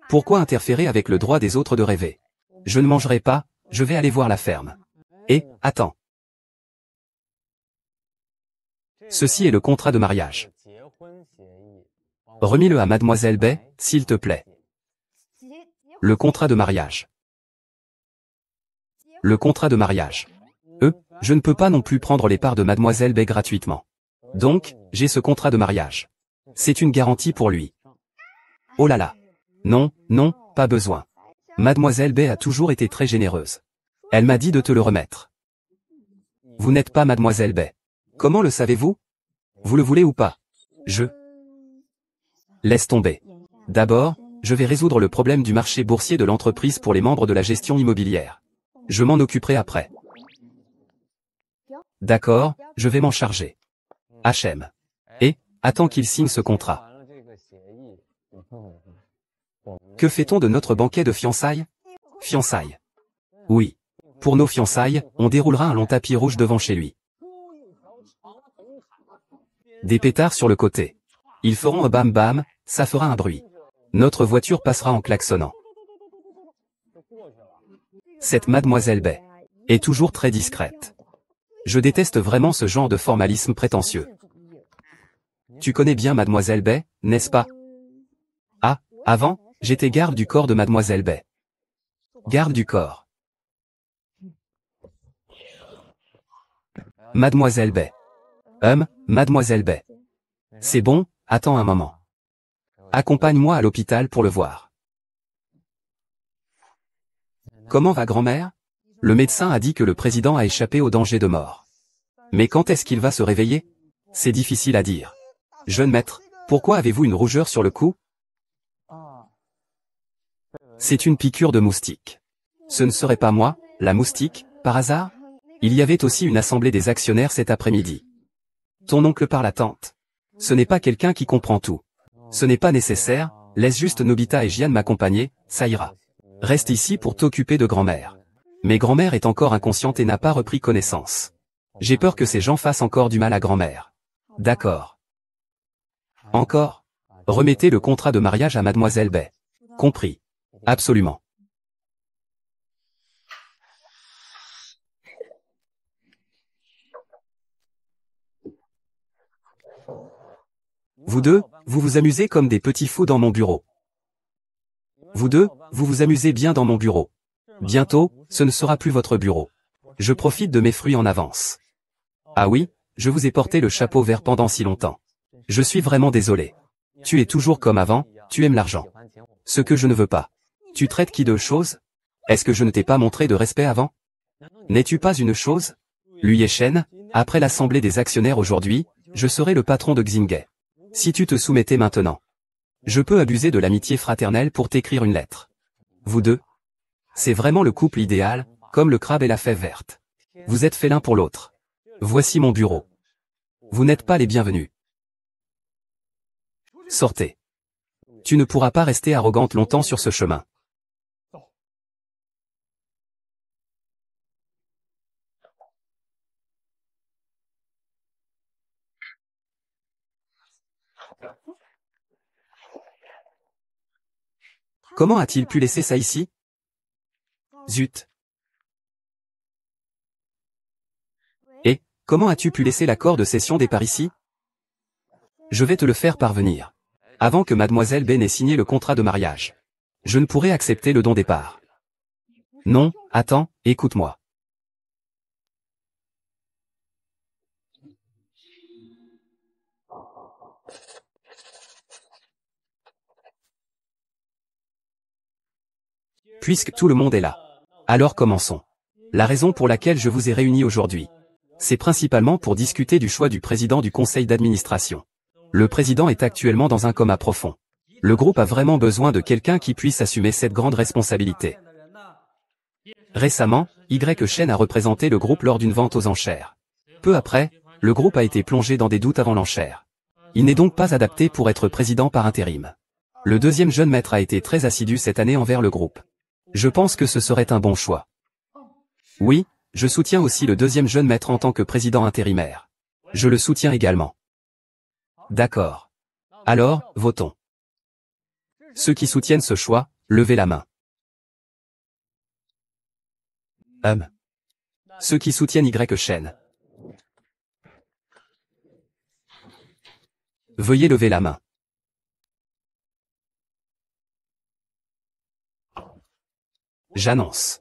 Pourquoi interférer avec le droit des autres de rêver? Je ne mangerai pas, je vais aller voir la ferme. Et, attends. Ceci est le contrat de mariage. Remis-le à Mademoiselle Bai, s'il te plaît. Le contrat de mariage. Le contrat de mariage. Je ne peux pas non plus prendre les parts de Mademoiselle Bai gratuitement. Donc, j'ai ce contrat de mariage. C'est une garantie pour lui. Oh là là. Non, pas besoin. Mademoiselle Bai a toujours été très généreuse. Elle m'a dit de te le remettre. Vous n'êtes pas Mademoiselle Bai. Comment le savez-vous? Vous le voulez ou pas? Laisse tomber. D'abord, je vais résoudre le problème du marché boursier de l'entreprise pour les membres de la gestion immobilière. Je m'en occuperai après. D'accord, je vais m'en charger. HM. Et, attends qu'il signe ce contrat. Que fait-on de notre banquet de fiançailles? Fiançailles. Oui. Pour nos fiançailles, on déroulera un long tapis rouge devant chez lui. Des pétards sur le côté. Ils feront un bam bam, ça fera un bruit. Notre voiture passera en klaxonnant. Cette mademoiselle Bay est toujours très discrète. Je déteste vraiment ce genre de formalisme prétentieux. Tu connais bien mademoiselle Bay, n'est-ce pas? Ah, avant, j'étais garde du corps de mademoiselle Bay. Garde du corps. Mademoiselle Bay. Mademoiselle Bay. C'est bon, attends un moment. Accompagne-moi à l'hôpital pour le voir. Comment va grand-mère? Le médecin a dit que le président a échappé au danger de mort. Mais quand est-ce qu'il va se réveiller? C'est difficile à dire. Jeune maître, pourquoi avez-vous une rougeur sur le cou? C'est une piqûre de moustique. Ce ne serait pas moi, la moustique, par hasard? Il y avait aussi une assemblée des actionnaires cet après-midi. Ton oncle par la tante. Ce n'est pas quelqu'un qui comprend tout. Ce n'est pas nécessaire, laisse juste Nobita et Jian m'accompagner, ça ira. Reste ici pour t'occuper de grand-mère. Mais grand-mère est encore inconsciente et n'a pas repris connaissance. J'ai peur que ces gens fassent encore du mal à grand-mère. D'accord. Encore? Remettez le contrat de mariage à mademoiselle Bay. Compris. Absolument. Vous deux, vous vous amusez comme des petits fous dans mon bureau. Vous deux, vous vous amusez bien dans mon bureau. Bientôt, ce ne sera plus votre bureau. Je profite de mes fruits en avance. Ah oui, je vous ai porté le chapeau vert pendant si longtemps. Je suis vraiment désolé. Tu es toujours comme avant, tu aimes l'argent. Ce que je ne veux pas. Tu traites qui de chose? Est-ce que je ne t'ai pas montré de respect avant? N'es-tu pas une chose? Lui et Shen, après l'assemblée des actionnaires aujourd'hui, je serai le patron de Xingay. Si tu te soumettais maintenant. Je peux abuser de l'amitié fraternelle pour t'écrire une lettre. Vous deux. C'est vraiment le couple idéal, comme le crabe et la fève verte. Vous êtes faits l'un pour l'autre. Voici mon bureau. Vous n'êtes pas les bienvenus. Sortez. Tu ne pourras pas rester arrogante longtemps sur ce chemin. Comment a-t-il pu laisser ça ici? Zut. Et, comment as-tu pu laisser l'accord de cession des parts ici? Je vais te le faire parvenir. Avant que mademoiselle B n'ait signé le contrat de mariage. Je ne pourrai accepter le don des parts. Non, attends, écoute-moi. Puisque tout le monde est là. Alors commençons. La raison pour laquelle je vous ai réunis aujourd'hui. C'est principalement pour discuter du choix du président du conseil d'administration. Le président est actuellement dans un coma profond. Le groupe a vraiment besoin de quelqu'un qui puisse assumer cette grande responsabilité. Récemment, Shen a représenté le groupe lors d'une vente aux enchères. Peu après, le groupe a été plongé dans des doutes avant l'enchère. Il n'est donc pas adapté pour être président par intérim. Le deuxième jeune maître a été très assidu cette année envers le groupe. Je pense que ce serait un bon choix. Oui, je soutiens aussi le deuxième jeune maître en tant que président intérimaire. Je le soutiens également. D'accord. Alors, votons. Ceux qui soutiennent ce choix, levez la main. Ceux qui soutiennent Shen. Veuillez lever la main. J'annonce.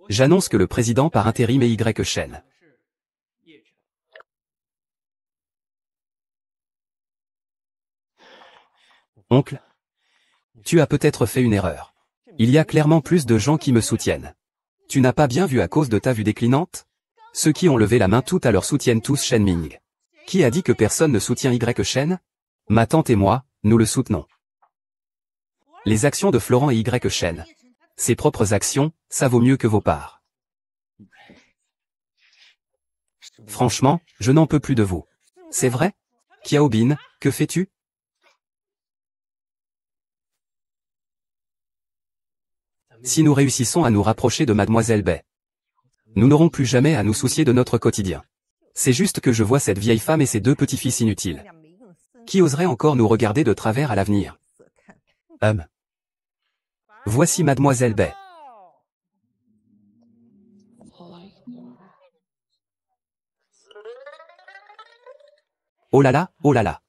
J'annonce que le président par intérim est Shen. Oncle, tu as peut-être fait une erreur. Il y a clairement plus de gens qui me soutiennent. Tu n'as pas bien vu à cause de ta vue déclinante? Ceux qui ont levé la main tout à l'heure soutiennent tous Shen Ming. Qui a dit que personne ne soutient Shen? Ma tante et moi, nous le soutenons. Les actions de Florent et Shen. Ses propres actions, ça vaut mieux que vos parts. Franchement, je n'en peux plus de vous. C'est vrai? Xiaobin, que fais-tu? Si nous réussissons à nous rapprocher de Mademoiselle Bai, nous n'aurons plus jamais à nous soucier de notre quotidien. C'est juste que je vois cette vieille femme et ses deux petits-fils inutiles. Qui oserait encore nous regarder de travers à l'avenir? Voici Mademoiselle Bai. Oh là là, oh là là.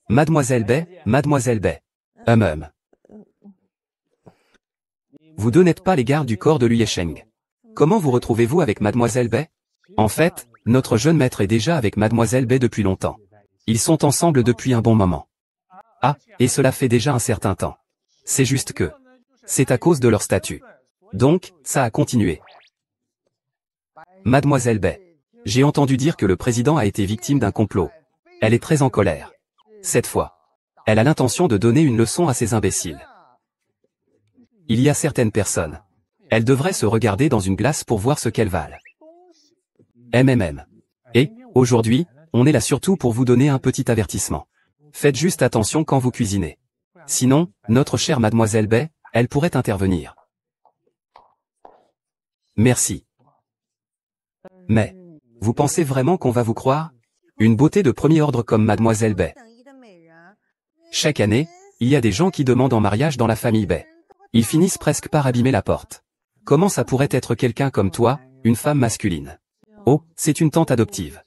Mademoiselle Bai, Mademoiselle Bai. Vous deux n'êtes pas les gardes du corps de Liesheng. Comment vous retrouvez-vous avec Mademoiselle Bai? En fait, notre jeune maître est déjà avec Mademoiselle Bai depuis longtemps. Ils sont ensemble depuis un bon moment. Ah, et cela fait déjà un certain temps. C'est juste que... c'est à cause de leur statut. Donc, ça a continué. Mademoiselle Bai. J'ai entendu dire que le président a été victime d'un complot. Elle est très en colère. Cette fois, elle a l'intention de donner une leçon à ces imbéciles. Il y a certaines personnes. Elles devraient se regarder dans une glace pour voir ce qu'elles valent. Et, aujourd'hui, on est là surtout pour vous donner un petit avertissement. Faites juste attention quand vous cuisinez. Sinon, notre chère Mademoiselle Bai, elle pourrait intervenir. Merci. Mais, vous pensez vraiment qu'on va vous croire? Une beauté de premier ordre comme Mademoiselle Bai. Chaque année, il y a des gens qui demandent en mariage dans la famille Bai. Ils finissent presque par abîmer la porte. Comment ça pourrait être quelqu'un comme toi, une femme masculine? Oh, c'est une tante adoptive.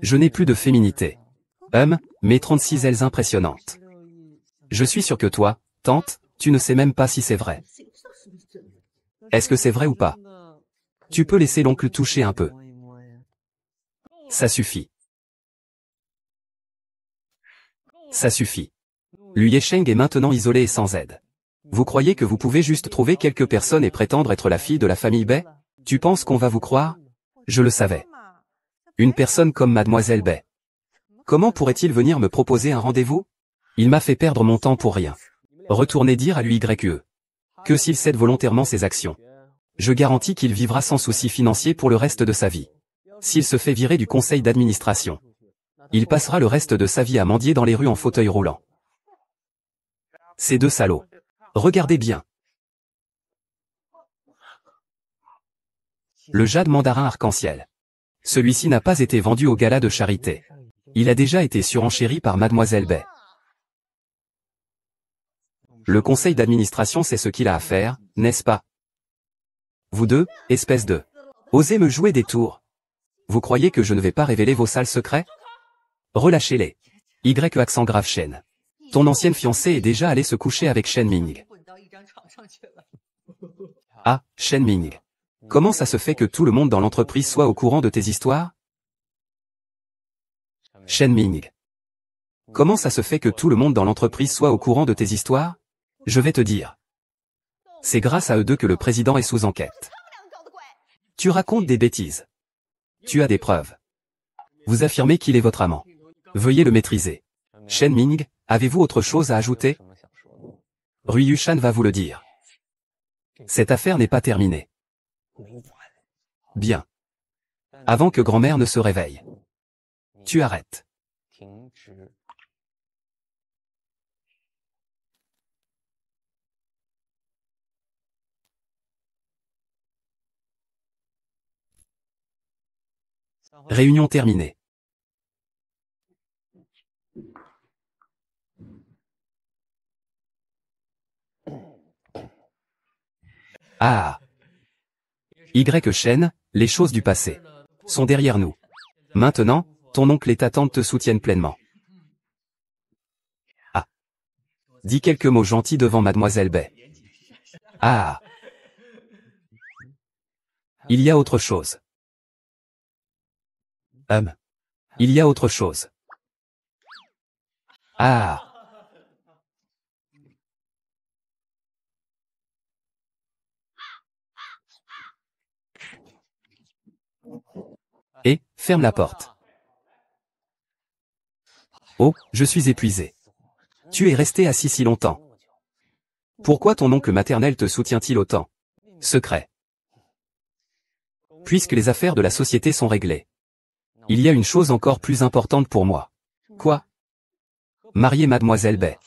Je n'ai plus de féminité. Mes 36 ailes impressionnantes. Je suis sûr que toi, tante, tu ne sais même pas si c'est vrai. Est-ce que c'est vrai ou pas? Tu peux laisser l'oncle toucher un peu. Ça suffit. Ça suffit. Liesheng est maintenant isolé et sans aide. Vous croyez que vous pouvez juste trouver quelques personnes et prétendre être la fille de la famille Bai? Tu penses qu'on va vous croire? Je le savais. Une personne comme Mademoiselle Bai. Comment pourrait-il venir me proposer un rendez-vous? Il m'a fait perdre mon temps pour rien. Retournez dire à l'UYE que s'il cède volontairement ses actions, je garantis qu'il vivra sans souci financier pour le reste de sa vie. S'il se fait virer du conseil d'administration, il passera le reste de sa vie à mendier dans les rues en fauteuil roulant. Ces deux salauds. Regardez bien. Le jade mandarin arc-en-ciel. Celui-ci n'a pas été vendu au gala de charité. Il a déjà été surenchéri par Mademoiselle Bai. Le conseil d'administration sait ce qu'il a à faire, n'est-ce pas? Vous deux, espèce de... osez me jouer des tours. Vous croyez que je ne vais pas révéler vos sales secrets? Relâchez-les. Accent grave Shen. Ton ancienne fiancée est déjà allée se coucher avec Shen Ming. Ah, Shen Ming. Comment ça se fait que tout le monde dans l'entreprise soit au courant de tes histoires? Shen Ming. Comment ça se fait que tout le monde dans l'entreprise soit au courant de tes histoires? Je vais te dire. C'est grâce à eux deux que le président est sous enquête. Tu racontes des bêtises. Tu as des preuves. Vous affirmez qu'il est votre amant. Veuillez le maîtriser. Shen Ming, avez-vous autre chose à ajouter? Rui Yushan va vous le dire. Cette affaire n'est pas terminée. Bien. Avant que grand-mère ne se réveille. Tu arrêtes. Réunion terminée. Ah. Shen, les choses du passé sont derrière nous. Maintenant, ton oncle et ta tante te soutiennent pleinement. Ah. Dis quelques mots gentils devant Mademoiselle Bai. Ah. Il y a autre chose. Il y a autre chose. Ah. Et, ferme la porte. Oh, je suis épuisé. Tu es resté assis si longtemps. Pourquoi ton oncle maternel te soutient-il autant? Secret. Puisque les affaires de la société sont réglées. Il y a une chose encore plus importante pour moi. Quoi? Marier mademoiselle Bay.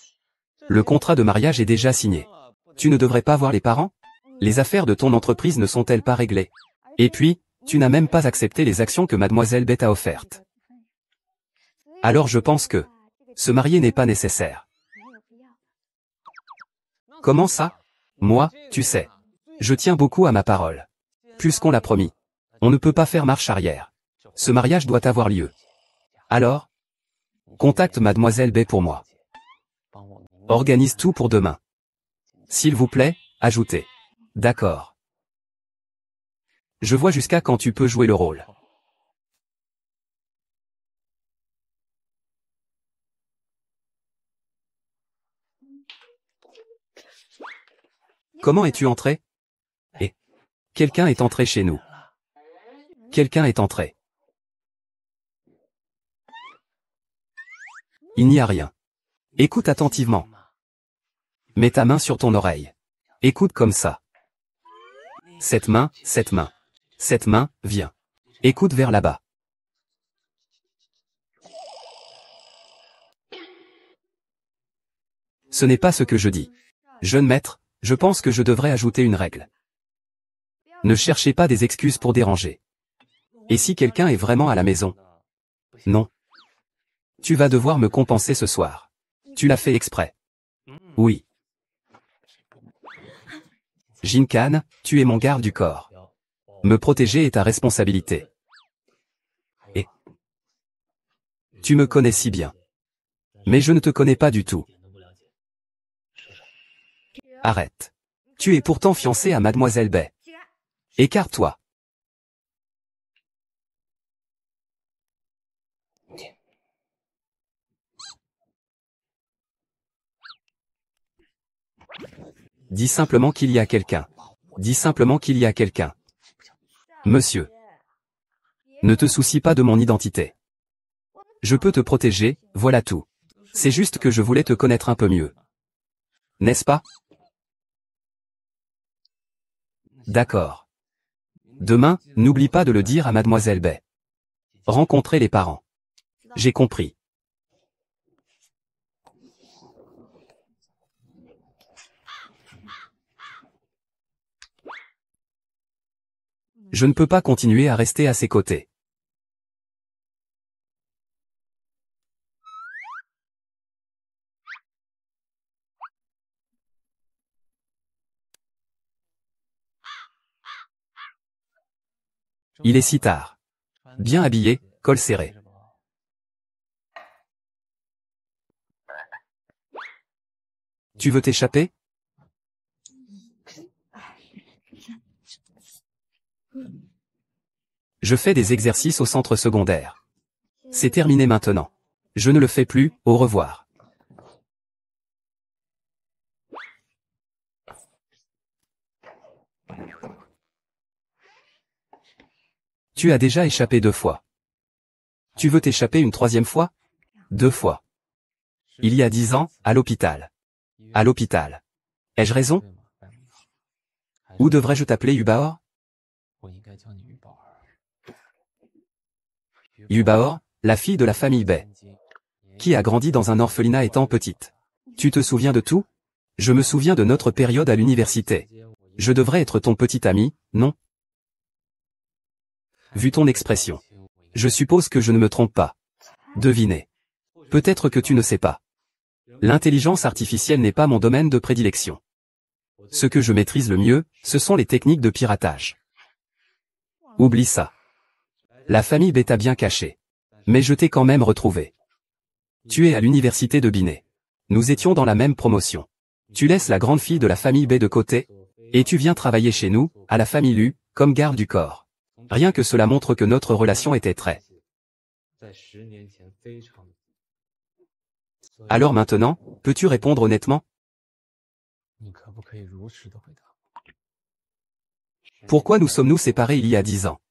Le contrat de mariage est déjà signé. Tu ne devrais pas voir les parents? Les affaires de ton entreprise ne sont-elles pas réglées? Et puis, tu n'as même pas accepté les actions que mademoiselle Bay t'a offertes. Alors je pense que se marier n'est pas nécessaire. Comment ça? Moi, tu sais. Je tiens beaucoup à ma parole. Puisqu'on l'a promis. On ne peut pas faire marche arrière. Ce mariage doit avoir lieu. Alors? Contacte mademoiselle Bay pour moi. Organise tout pour demain. S'il vous plaît, ajoutez. D'accord. Je vois jusqu'à quand tu peux jouer le rôle. Comment es-tu entré? Et quelqu'un est entré chez nous. Quelqu'un est entré. Il n'y a rien. Écoute attentivement. Mets ta main sur ton oreille. Écoute comme ça. Cette main, viens. Écoute vers là-bas. Ce n'est pas ce que je dis. Jeune maître, je pense que je devrais ajouter une règle. Ne cherchez pas des excuses pour déranger. Et si quelqu'un est vraiment à la maison? Non. Tu vas devoir me compenser ce soir. Tu l'as fait exprès. Oui. Jinkan, tu es mon garde du corps. Me protéger est ta responsabilité. Et tu me connais si bien. Mais je ne te connais pas du tout. Arrête. Tu es pourtant fiancé à mademoiselle Bay. Écarte-toi. Dis simplement qu'il y a quelqu'un. Dis simplement qu'il y a quelqu'un. Monsieur. Ne te soucie pas de mon identité. Je peux te protéger, voilà tout. C'est juste que je voulais te connaître un peu mieux. N'est-ce pas? D'accord. Demain, n'oublie pas de le dire à mademoiselle Bay. Rencontrer les parents. J'ai compris. Je ne peux pas continuer à rester à ses côtés. Il est si tard. Bien habillé, col serré. Tu veux t'échapper? Je fais des exercices au centre secondaire. C'est terminé maintenant. Je ne le fais plus, au revoir. Tu as déjà échappé 2 fois. Tu veux t'échapper une 3e fois? 2 fois. Il y a 10 ans, à l'hôpital. À l'hôpital. Ai-je raison? Ou devrais-je t'appeler Yubaor? Yubaor, la fille de la famille Bay. Qui a grandi dans un orphelinat étant petite. Tu te souviens de tout? Je me souviens de notre période à l'université. Je devrais être ton petit ami, non? Vu ton expression. Je suppose que je ne me trompe pas. Devinez. Peut-être que tu ne sais pas. L'intelligence artificielle n'est pas mon domaine de prédilection. Ce que je maîtrise le mieux, ce sont les techniques de piratage. Oublie ça. La famille B t'a bien caché. Mais je t'ai quand même retrouvé. Tu es à l'université de Binet. Nous étions dans la même promotion. Tu laisses la grande fille de la famille B de côté, et tu viens travailler chez nous, à la famille Lu, comme garde du corps. Rien que cela montre que notre relation était très. Alors maintenant, peux-tu répondre honnêtement? Pourquoi nous sommes-nous séparés il y a 10 ans?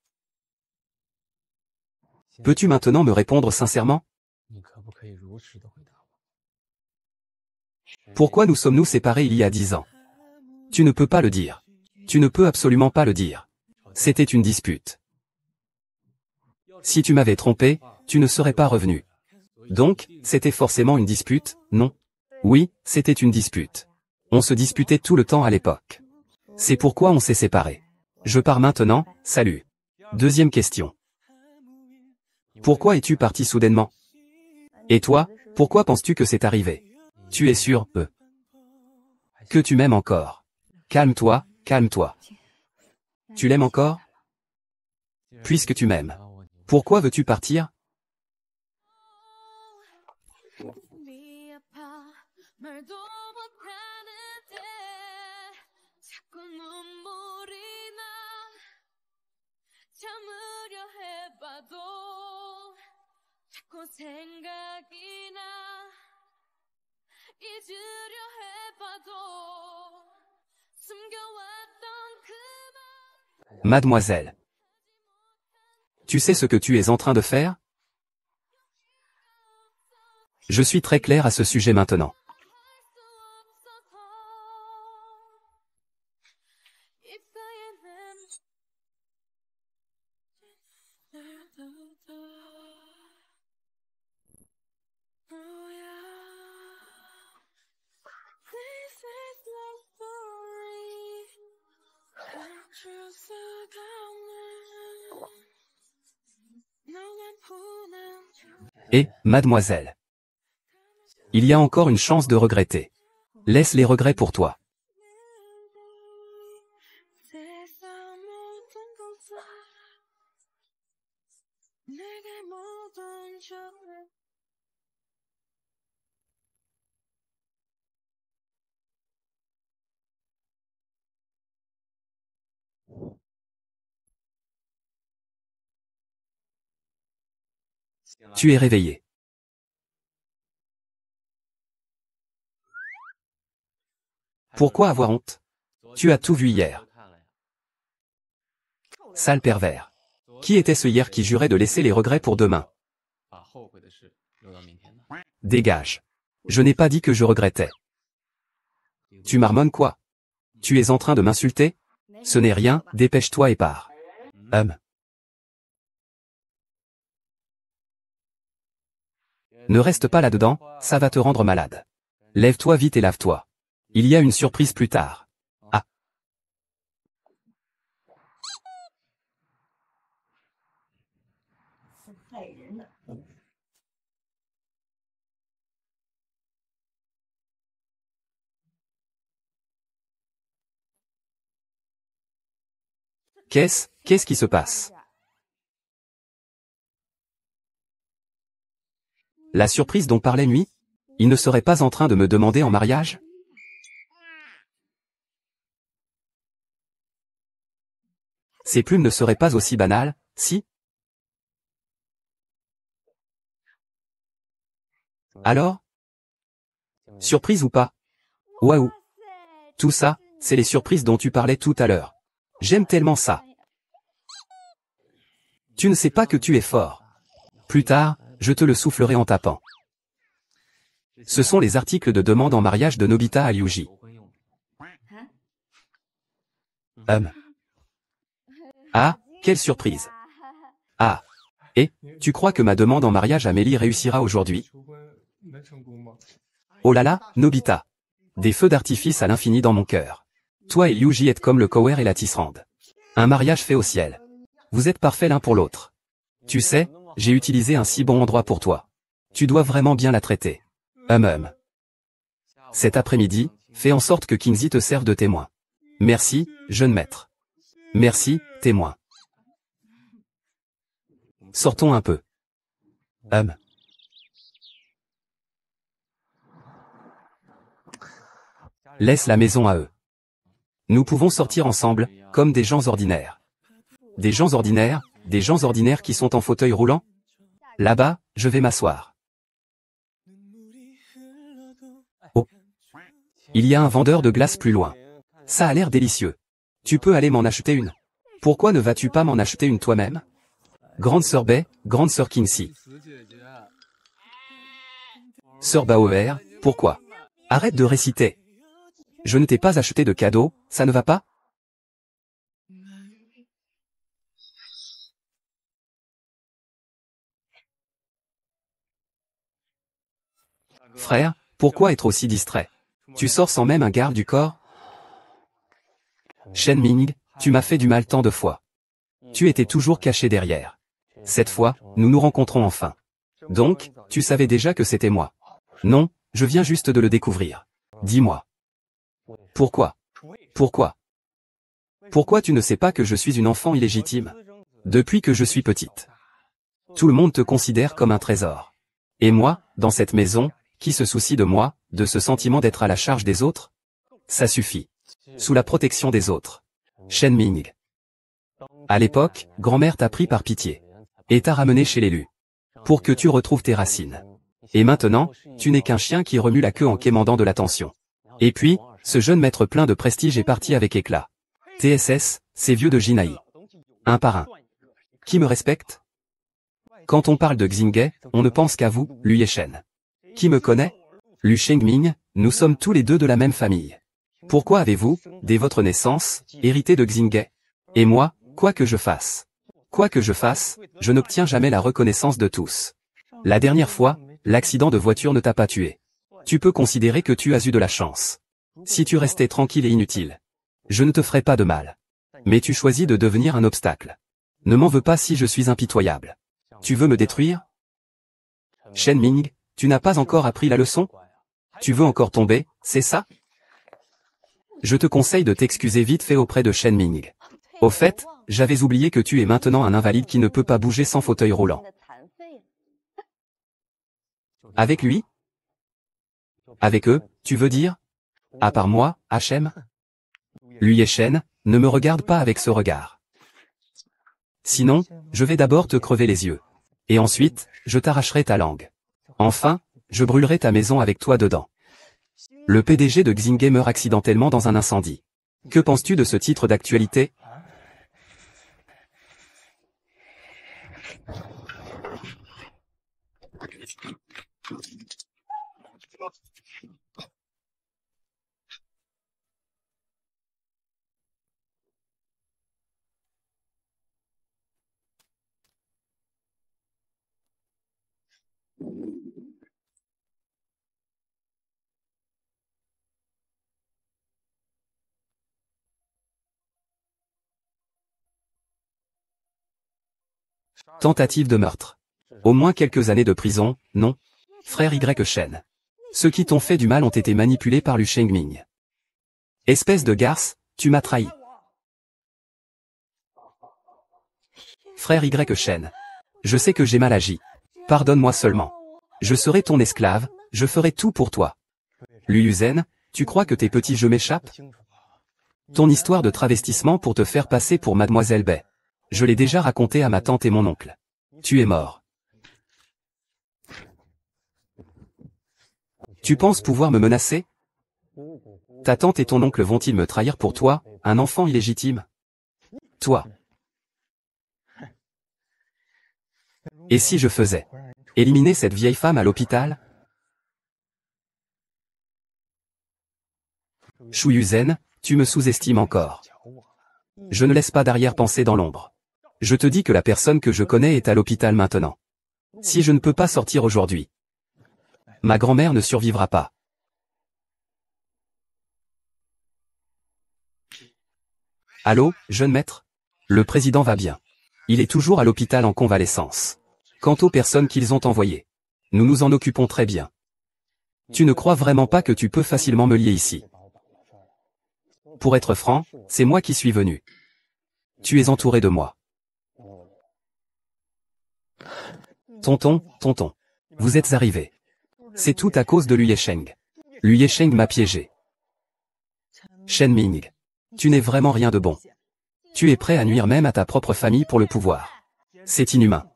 Peux-tu maintenant me répondre sincèrement? Pourquoi nous sommes-nous séparés il y a 10 ans? Tu ne peux pas le dire. Tu ne peux absolument pas le dire. C'était une dispute. Si tu m'avais trompé, tu ne serais pas revenu. Donc, c'était forcément une dispute, non? Oui, c'était une dispute. On se disputait tout le temps à l'époque. C'est pourquoi on s'est séparés. Je pars maintenant, salut. Deuxième question. Pourquoi es-tu parti soudainement? Et toi, pourquoi penses-tu que c'est arrivé? Tu es sûr, que tu m'aimes encore. Calme-toi, calme-toi. Tu l'aimes encore? Puisque tu m'aimes. Pourquoi veux-tu partir? Mademoiselle. Tu sais ce que tu es en train de faire? Je suis très clair à ce sujet maintenant. Et, mademoiselle. Il y a encore une chance de regretter. Laisse les regrets pour toi. Tu es réveillé. Pourquoi avoir honte? Tu as tout vu hier. Sale pervers. Qui était ce hier qui jurait de laisser les regrets pour demain? Dégage. Je n'ai pas dit que je regrettais. Tu marmonnes quoi? Tu es en train de m'insulter? Ce n'est rien, dépêche-toi et pars. Ne reste pas là-dedans, ça va te rendre malade. Lève-toi vite et lave-toi. Il y a une surprise plus tard. Ah. Qu'est-ce qui se passe? La surprise dont parlait Nuit? Il ne serait pas en train de me demander en mariage? Ces plumes ne seraient pas aussi banales, si? Alors? Surprise ou pas? Waouh! Tout ça, c'est les surprises dont tu parlais tout à l'heure. J'aime tellement ça. Tu ne sais pas que tu es fort. Plus tard, je te le soufflerai en tapant. Ce sont les articles de demande en mariage de Nobita à Ryuji. Ah, quelle surprise. Ah. Et, tu crois que ma demande en mariage à Mélie réussira aujourd'hui? Oh là là, Nobita. Des feux d'artifice à l'infini dans mon cœur. Toi et Ryuji êtes comme le Kower et la Tisserande. Un mariage fait au ciel. Vous êtes parfaits l'un pour l'autre. Tu sais, j'ai utilisé un si bon endroit pour toi. Tu dois vraiment bien la traiter. Cet après-midi, fais en sorte que Kingsley te serve de témoin. Merci, jeune maître. Merci, témoin. Sortons un peu. Laisse la maison à eux. Nous pouvons sortir ensemble, comme des gens ordinaires. Des gens ordinaires qui sont en fauteuil roulant? Là-bas, je vais m'asseoir. Oh. Il y a un vendeur de glace plus loin. Ça a l'air délicieux. Tu peux aller m'en acheter une. Pourquoi ne vas-tu pas m'en acheter une toi-même? Grande sœur Bay, grande sœur Kingsley. Sœur Baoer, pourquoi? Arrête de réciter. Je ne t'ai pas acheté de cadeau, ça ne va pas? Frère, pourquoi être aussi distrait? Tu sors sans même un garde du corps? Shen Ming, tu m'as fait du mal tant de fois. Tu étais toujours caché derrière. Cette fois, nous nous rencontrons enfin. Donc, tu savais déjà que c'était moi. Non, je viens juste de le découvrir. Dis-moi. Pourquoi? Pourquoi? Pourquoi tu ne sais pas que je suis une enfant illégitime? Depuis que je suis petite. Tout le monde te considère comme un trésor. Et moi, dans cette maison, qui se soucie de moi, de ce sentiment d'être à la charge des autres? Ça suffit. Sous la protection des autres. Shen Ming. À l'époque, grand-mère t'a pris par pitié. Et t'a ramené chez l'élu. Pour que tu retrouves tes racines. Et maintenant, tu n'es qu'un chien qui remue la queue en quémandant de l'attention. Et puis, ce jeune maître plein de prestige est parti avec éclat. TSS, ces vieux de Jinaï. Un par un. Qui me respecte? Quand on parle de Xingye, on ne pense qu'à vous, Lu Yeshen. Qui me connaît? Lu Shengming, nous sommes tous les deux de la même famille. Pourquoi avez-vous, dès votre naissance, hérité de Xingye? Et moi, quoi que je fasse, je n'obtiens jamais la reconnaissance de tous. La dernière fois, l'accident de voiture ne t'a pas tué. Tu peux considérer que tu as eu de la chance. Si tu restais tranquille et inutile, je ne te ferais pas de mal. Mais tu choisis de devenir un obstacle. Ne m'en veux pas si je suis impitoyable. Tu veux me détruire? Shen Ming, tu n'as pas encore appris la leçon? Tu veux encore tomber, c'est ça? Je te conseille de t'excuser vite fait auprès de Shen Ming. Au fait, j'avais oublié que tu es maintenant un invalide qui ne peut pas bouger sans fauteuil roulant. Avec lui? Avec eux, tu veux dire? À part moi, Hachem? Lu Yeshen, ne me regarde pas avec ce regard. Sinon, je vais d'abord te crever les yeux. Et ensuite, je t'arracherai ta langue. Enfin, je brûlerai ta maison avec toi dedans. Le PDG de Xingye meurt accidentellement dans un incendie. Que penses-tu de ce titre d'actualité? Tentative de meurtre. Au moins quelques années de prison, non? Frère Y. Shen. Ceux qui t'ont fait du mal ont été manipulés par Lu Shengming. Espèce de garce, tu m'as trahi. Frère Y. Shen. Je sais que j'ai mal agi. Pardonne-moi seulement. Je serai ton esclave, je ferai tout pour toi. Lu Yuzen, tu crois que tes petits jeux m'échappent? Ton histoire de travestissement pour te faire passer pour Mademoiselle Bai. Je l'ai déjà raconté à ma tante et mon oncle. Tu es mort. Tu penses pouvoir me menacer? Ta tante et ton oncle vont-ils me trahir pour toi, un enfant illégitime? Toi. Et si je faisais éliminer cette vieille femme à l'hôpital? Shu Yuzen, tu me sous-estimes encore. Je ne laisse pas d'arrière-pensée dans l'ombre. Je te dis que la personne que je connais est à l'hôpital maintenant. Si je ne peux pas sortir aujourd'hui, ma grand-mère ne survivra pas. Allô, jeune maître? Le président va bien. Il est toujours à l'hôpital en convalescence. Quant aux personnes qu'ils ont envoyées, nous nous en occupons très bien. Tu ne crois vraiment pas que tu peux facilement me lier ici? Pour être franc, c'est moi qui suis venu. Tu es entouré de moi. Tonton, vous êtes arrivé. C'est tout à cause de Lu Yesheng. Lu Yesheng m'a piégé. Shen Ming. Tu n'es vraiment rien de bon. Tu es prêt à nuire même à ta propre famille pour le pouvoir. C'est inhumain.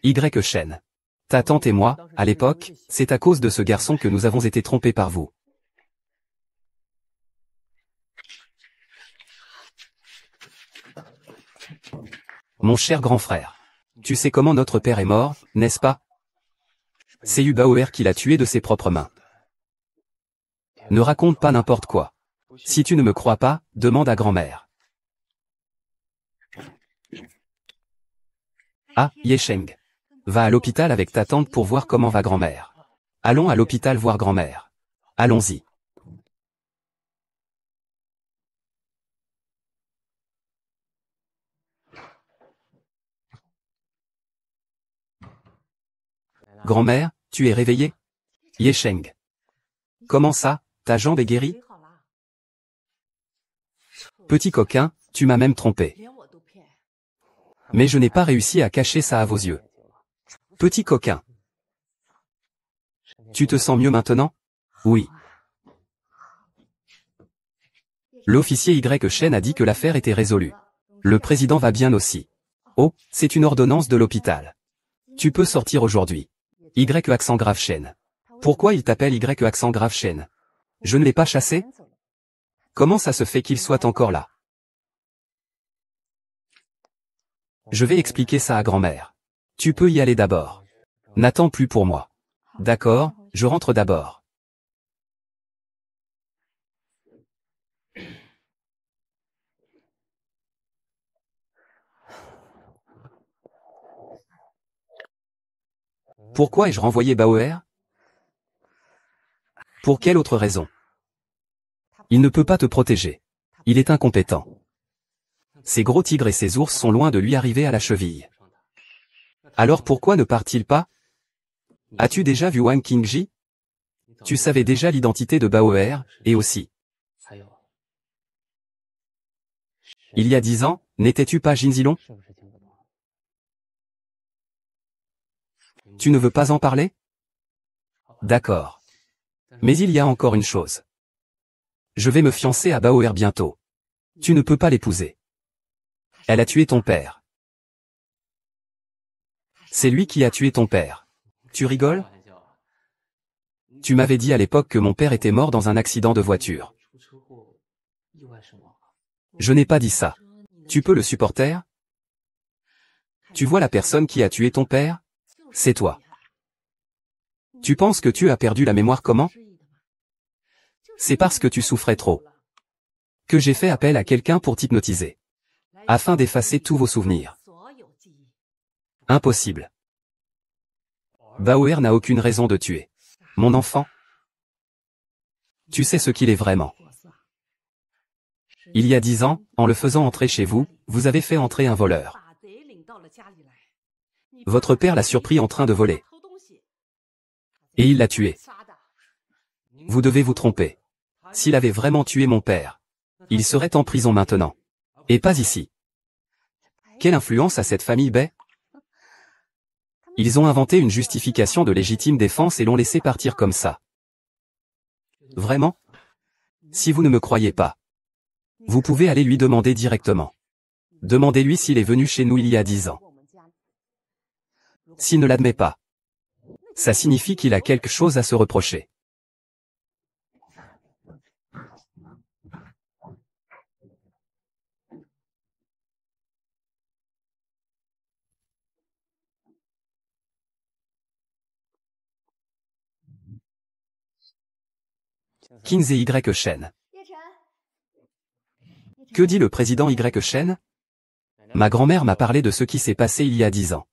Y. Shen. Ta tante et moi, à l'époque, c'est à cause de ce garçon que nous avons été trompés par vous. Mon cher grand frère. Tu sais comment notre père est mort, n'est-ce pas? C'est Yu Baoer qui l'a tué de ses propres mains. Ne raconte pas n'importe quoi. Si tu ne me crois pas, demande à grand-mère. Ah, Yesheng. Va à l'hôpital avec ta tante pour voir comment va grand-mère. Allons à l'hôpital voir grand-mère. Allons-y. Grand-mère, tu es réveillée? Yesheng. Comment ça, ta jambe est guérie? Petit coquin, tu m'as même trompé. Mais je n'ai pas réussi à cacher ça à vos yeux. Petit coquin. Tu te sens mieux maintenant? Oui. L'officier Y Shen a dit que l'affaire était résolue. Le président va bien aussi. Oh, c'est une ordonnance de l'hôpital. Tu peux sortir aujourd'hui. Y accent grave Shen. Pourquoi il t'appelle Y accent grave Shen? Je ne l'ai pas chassé? Comment ça se fait qu'il soit encore là? Je vais expliquer ça à grand-mère. Tu peux y aller d'abord. N'attends plus pour moi. D'accord, je rentre d'abord. Pourquoi ai-je renvoyé Bauer? Pour quelle autre raison? Il ne peut pas te protéger. Il est incompétent. Ces gros tigres et ces ours sont loin de lui arriver à la cheville. Alors pourquoi ne part-il pas? As-tu déjà vu Wang Qingji? Tu savais déjà l'identité de Bauer, et aussi. Il y a 10 ans, n'étais-tu pas Jin Zilong? Tu ne veux pas en parler? D'accord. Mais il y a encore une chose. Je vais me fiancer à Bauer bientôt. Tu ne peux pas l'épouser. Elle a tué ton père. C'est lui qui a tué ton père. Tu rigoles? Tu m'avais dit à l'époque que mon père était mort dans un accident de voiture. Je n'ai pas dit ça. Tu peux le supporter? Tu vois la personne qui a tué ton père? C'est toi. Tu penses que tu as perdu la mémoire comment? C'est parce que tu souffrais trop. Que j'ai fait appel à quelqu'un pour t'hypnotiser. Afin d'effacer tous vos souvenirs. Impossible. Bauer n'a aucune raison de tuer. Mon enfant. Tu sais ce qu'il est vraiment. Il y a 10 ans, en le faisant entrer chez vous, vous avez fait entrer un voleur. Votre père l'a surpris en train de voler. Et il l'a tué. Vous devez vous tromper. S'il avait vraiment tué mon père, il serait en prison maintenant. Et pas ici. Quelle influence a cette famille Bay? Ils ont inventé une justification de légitime défense et l'ont laissé partir comme ça. Vraiment? Si vous ne me croyez pas, vous pouvez aller lui demander directement. Demandez-lui s'il est venu chez nous il y a 10 ans. S'il ne l'admet pas, ça signifie qu'il a quelque chose à se reprocher. Kinsey Y Shen. Que dit le président Y Shen? Ma grand-mère m'a parlé de ce qui s'est passé il y a 10 ans.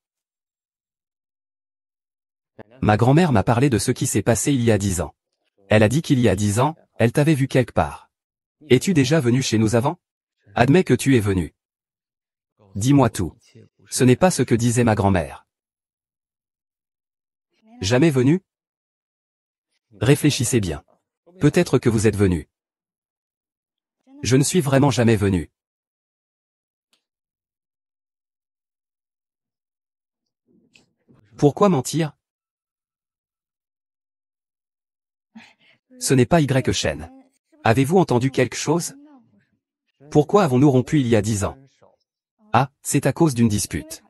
Ma grand-mère m'a parlé de ce qui s'est passé il y a 10 ans. Elle a dit qu'il y a 10 ans, elle t'avait vu quelque part. Es-tu déjà venu chez nous avant? Admets que tu es venu. Dis-moi tout. Ce n'est pas ce que disait ma grand-mère. Jamais venu? Réfléchissez bien. Peut-être que vous êtes venu. Je ne suis vraiment jamais venu. Pourquoi mentir? Ce n'est pas Y Shen. Avez-vous entendu quelque chose? Pourquoi avons-nous rompu il y a 10 ans? Ah, c'est à cause d'une dispute.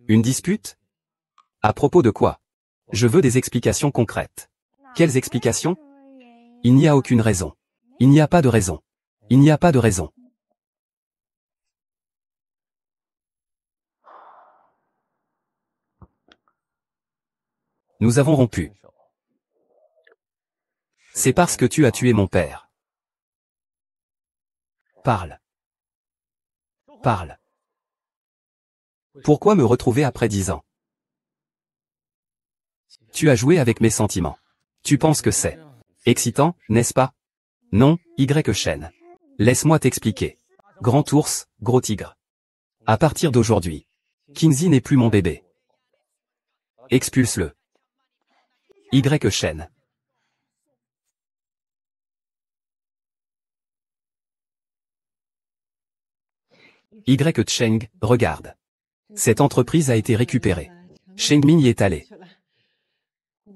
Une dispute? À propos de quoi? Je veux des explications concrètes. Quelles explications? Il n'y a aucune raison. Il n'y a pas de raison. Il n'y a pas de raison. Nous avons rompu. C'est parce que tu as tué mon père. Parle. Parle. Pourquoi me retrouver après 10 ans? Tu as joué avec mes sentiments. Tu penses que c'est excitant, n'est-ce pas? Non, Y Shen. Laisse-moi t'expliquer. Grand ours, gros tigre. À partir d'aujourd'hui, Kinzie n'est plus mon bébé. Expulse-le. Y Shen. Y Cheng, regarde. Cette entreprise a été récupérée. Cheng Ming y est allé.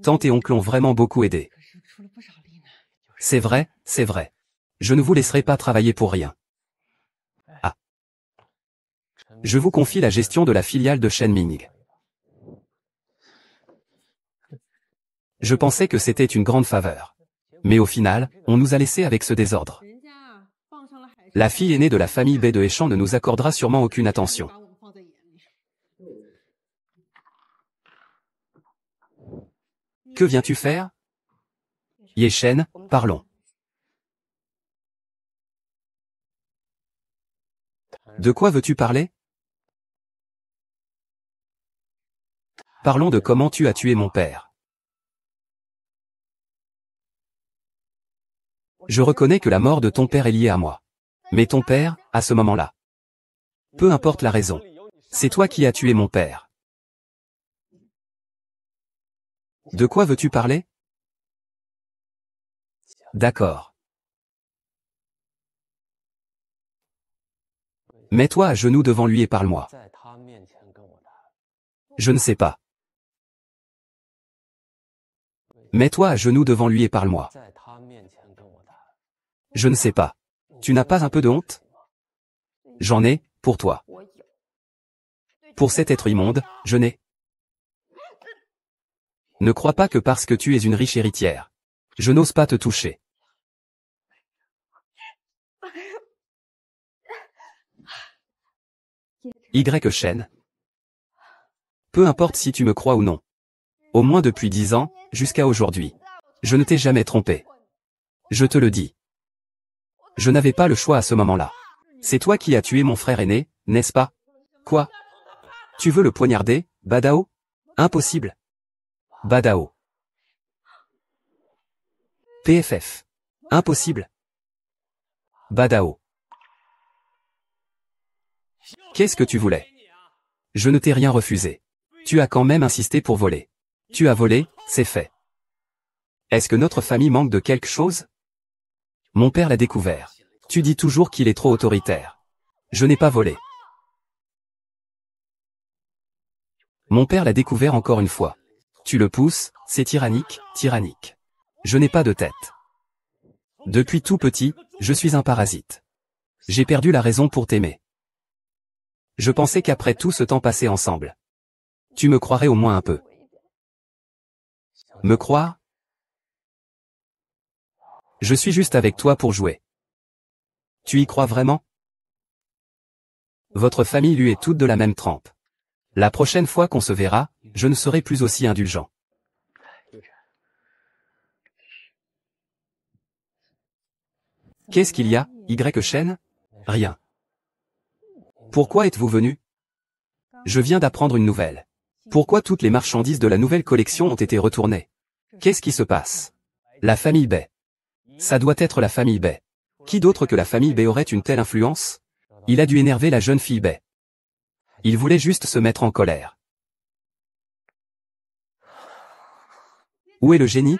Tante et oncle ont vraiment beaucoup aidé. C'est vrai, c'est vrai. Je ne vous laisserai pas travailler pour rien. Ah. Je vous confie la gestion de la filiale de Shenming. Je pensais que c'était une grande faveur. Mais au final, on nous a laissés avec ce désordre. La fille aînée de la famille Bei de Heshan ne nous accordera sûrement aucune attention. Que viens-tu faire? Ye Shen, parlons. De quoi veux-tu parler? Parlons de comment tu as tué mon père. Je reconnais que la mort de ton père est liée à moi. Mais ton père, à ce moment-là. Peu importe la raison. C'est toi qui as tué mon père. De quoi veux-tu parler? D'accord. Mets-toi à genoux devant lui et parle-moi. Je ne sais pas. Mets-toi à genoux devant lui et parle-moi. Je ne sais pas. Tu n'as pas un peu de honte? J'en ai, pour toi. Pour cet être immonde, je n'ai. Ne crois pas que parce que tu es une riche héritière, je n'ose pas te toucher. Y Shen. Peu importe si tu me crois ou non. Au moins depuis 10 ans, jusqu'à aujourd'hui. Je ne t'ai jamais trompé. Je te le dis. Je n'avais pas le choix à ce moment-là. C'est toi qui as tué mon frère aîné, n'est-ce pas? Quoi? Tu veux le poignarder, Badao? Impossible. Badao. PFF. Impossible. Badao. Qu'est-ce que tu voulais? Je ne t'ai rien refusé. Tu as quand même insisté pour voler. Tu as volé, c'est fait. Est-ce que notre famille manque de quelque chose? Mon père l'a découvert. Tu dis toujours qu'il est trop autoritaire. Je n'ai pas volé. Mon père l'a découvert encore une fois. Tu le pousses, c'est tyrannique, tyrannique. Je n'ai pas de tête. Depuis tout petit, je suis un parasite. J'ai perdu la raison pour t'aimer. Je pensais qu'après tout ce temps passé ensemble, tu me croirais au moins un peu. Me croire? Je suis juste avec toi pour jouer. Tu y crois vraiment? Votre famille lui est toute de la même trempe. La prochaine fois qu'on se verra, je ne serai plus aussi indulgent. Qu'est-ce qu'il y a, Y Shen? Rien. Pourquoi êtes-vous venu? Je viens d'apprendre une nouvelle. Pourquoi toutes les marchandises de la nouvelle collection ont été retournées? Qu'est-ce qui se passe? La famille Bei. Ça doit être la famille Bei. Qui d'autre que la famille Bei aurait une telle influence? Il a dû énerver la jeune fille Bei. Il voulait juste se mettre en colère. Où est le génie?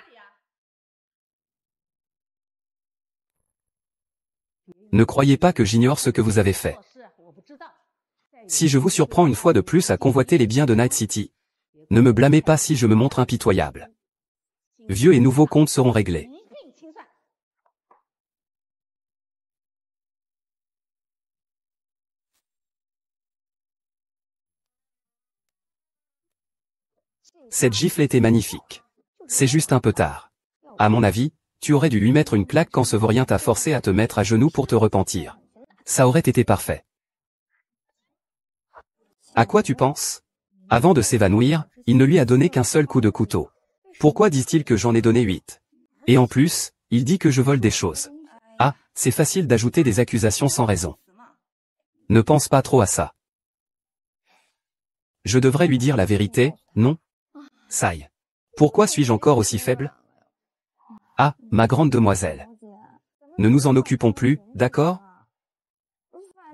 Ne croyez pas que j'ignore ce que vous avez fait. Si je vous surprends une fois de plus à convoiter les biens de Night City, ne me blâmez pas si je me montre impitoyable. Vieux et nouveaux comptes seront réglés. Cette gifle était magnifique. C'est juste un peu tard. À mon avis, tu aurais dû lui mettre une claque quand ce vaurien t'a forcé à te mettre à genoux pour te repentir. Ça aurait été parfait. À quoi tu penses? Avant de s'évanouir, il ne lui a donné qu'un seul coup de couteau. Pourquoi disent-ils que j'en ai donné 8? Et en plus, il dit que je vole des choses. Ah, c'est facile d'ajouter des accusations sans raison. Ne pense pas trop à ça. Je devrais lui dire la vérité, non? Sai. Pourquoi suis-je encore aussi faible? Ah, ma grande demoiselle. Ne nous en occupons plus, d'accord?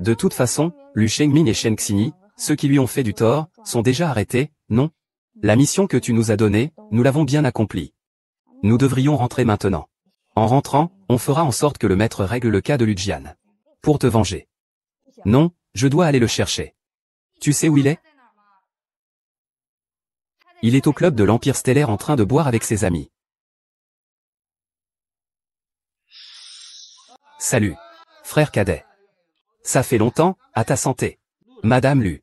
De toute façon, Lu Shengmin et Shen Xini, ceux qui lui ont fait du tort, sont déjà arrêtés, non? La mission que tu nous as donnée, nous l'avons bien accomplie. Nous devrions rentrer maintenant. En rentrant, on fera en sorte que le maître règle le cas de Lujian. Pour te venger. Non, je dois aller le chercher. Tu sais où il est? Il est au club de l'Empire Stellaire en train de boire avec ses amis. Salut. Frère cadet. Ça fait longtemps, à ta santé. Madame Lu.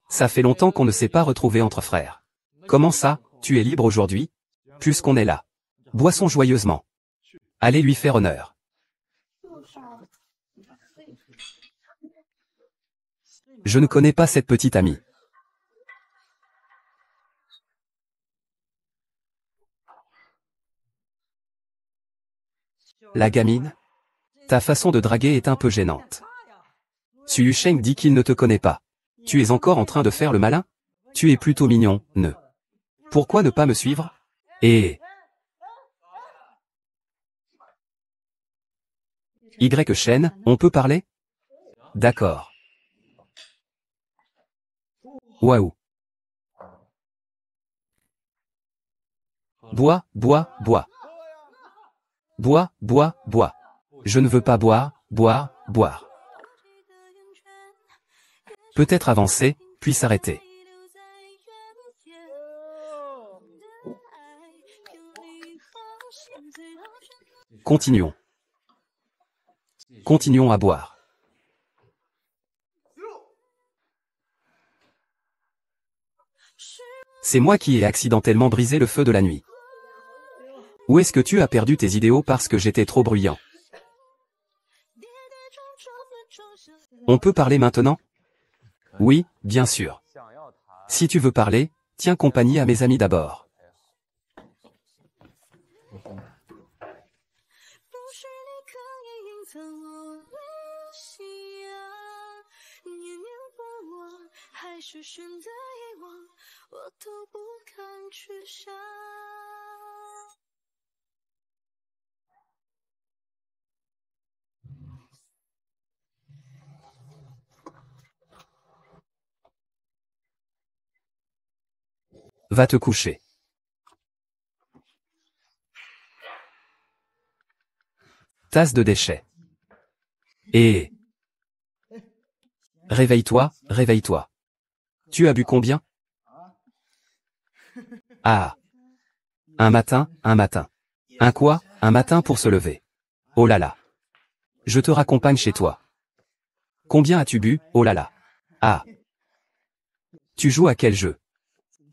Ça fait longtemps qu'on ne s'est pas retrouvés entre frères. Comment ça, tu es libre aujourd'hui? Puisqu'on est là. Boissons joyeusement. Allez lui faire honneur. Je ne connais pas cette petite amie. La gamine? Ta façon de draguer est un peu gênante. Su Yusheng dit qu'il ne te connaît pas. Tu es encore en train de faire le malin? Tu es plutôt mignon, ne. Pourquoi ne pas me suivre? Et... Y Shen, on peut parler? D'accord. Waouh. Bois, bois, bois. Bois, bois, bois. Je ne veux pas boire, boire, boire. Peut-être avancer, puis s'arrêter. Continuons. Continuons à boire. C'est moi qui ai accidentellement brisé le feu de la nuit. Où est-ce que tu as perdu tes idéaux parce que j'étais trop bruyant? On peut parler maintenant? Oui, bien sûr. Si tu veux parler, tiens compagnie à mes amis d'abord. Va te coucher. Tasse de déchets. Et... Réveille-toi, réveille-toi. Tu as bu combien? Ah. Un matin, un matin. Un quoi? Un matin pour se lever. Oh là là. Je te raccompagne chez toi. Combien as-tu bu? Oh là là. Ah. Tu joues à quel jeu?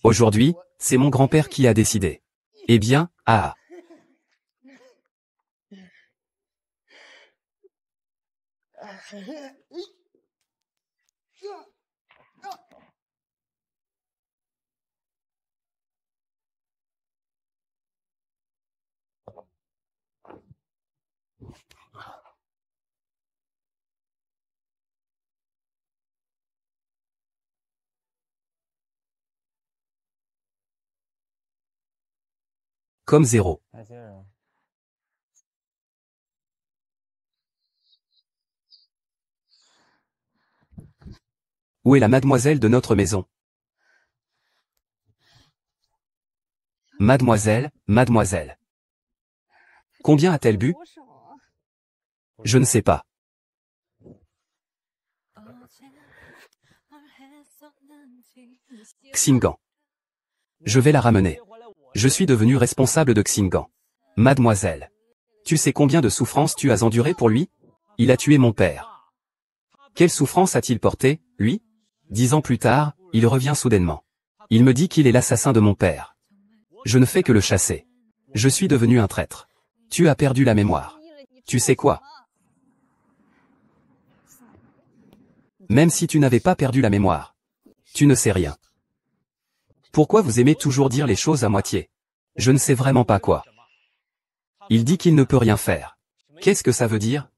Aujourd'hui, c'est mon grand-père qui a décidé. Eh bien, ah. Comme zéro. Où est la mademoiselle de notre maison? Mademoiselle, mademoiselle. Combien a-t-elle bu? Je ne sais pas. Xingan. Je vais la ramener. Je suis devenu responsable de Xingan. Mademoiselle. Tu sais combien de souffrances tu as enduré pour lui? Il a tué mon père. Quelle souffrance a-t-il porté, lui? 10 ans plus tard, il revient soudainement. Il me dit qu'il est l'assassin de mon père. Je ne fais que le chasser. Je suis devenu un traître. Tu as perdu la mémoire. Tu sais quoi? Même si tu n'avais pas perdu la mémoire. Tu ne sais rien. Pourquoi vous aimez toujours dire les choses à moitié? Je ne sais vraiment pas quoi. Il dit qu'il ne peut rien faire. Qu'est-ce que ça veut dire?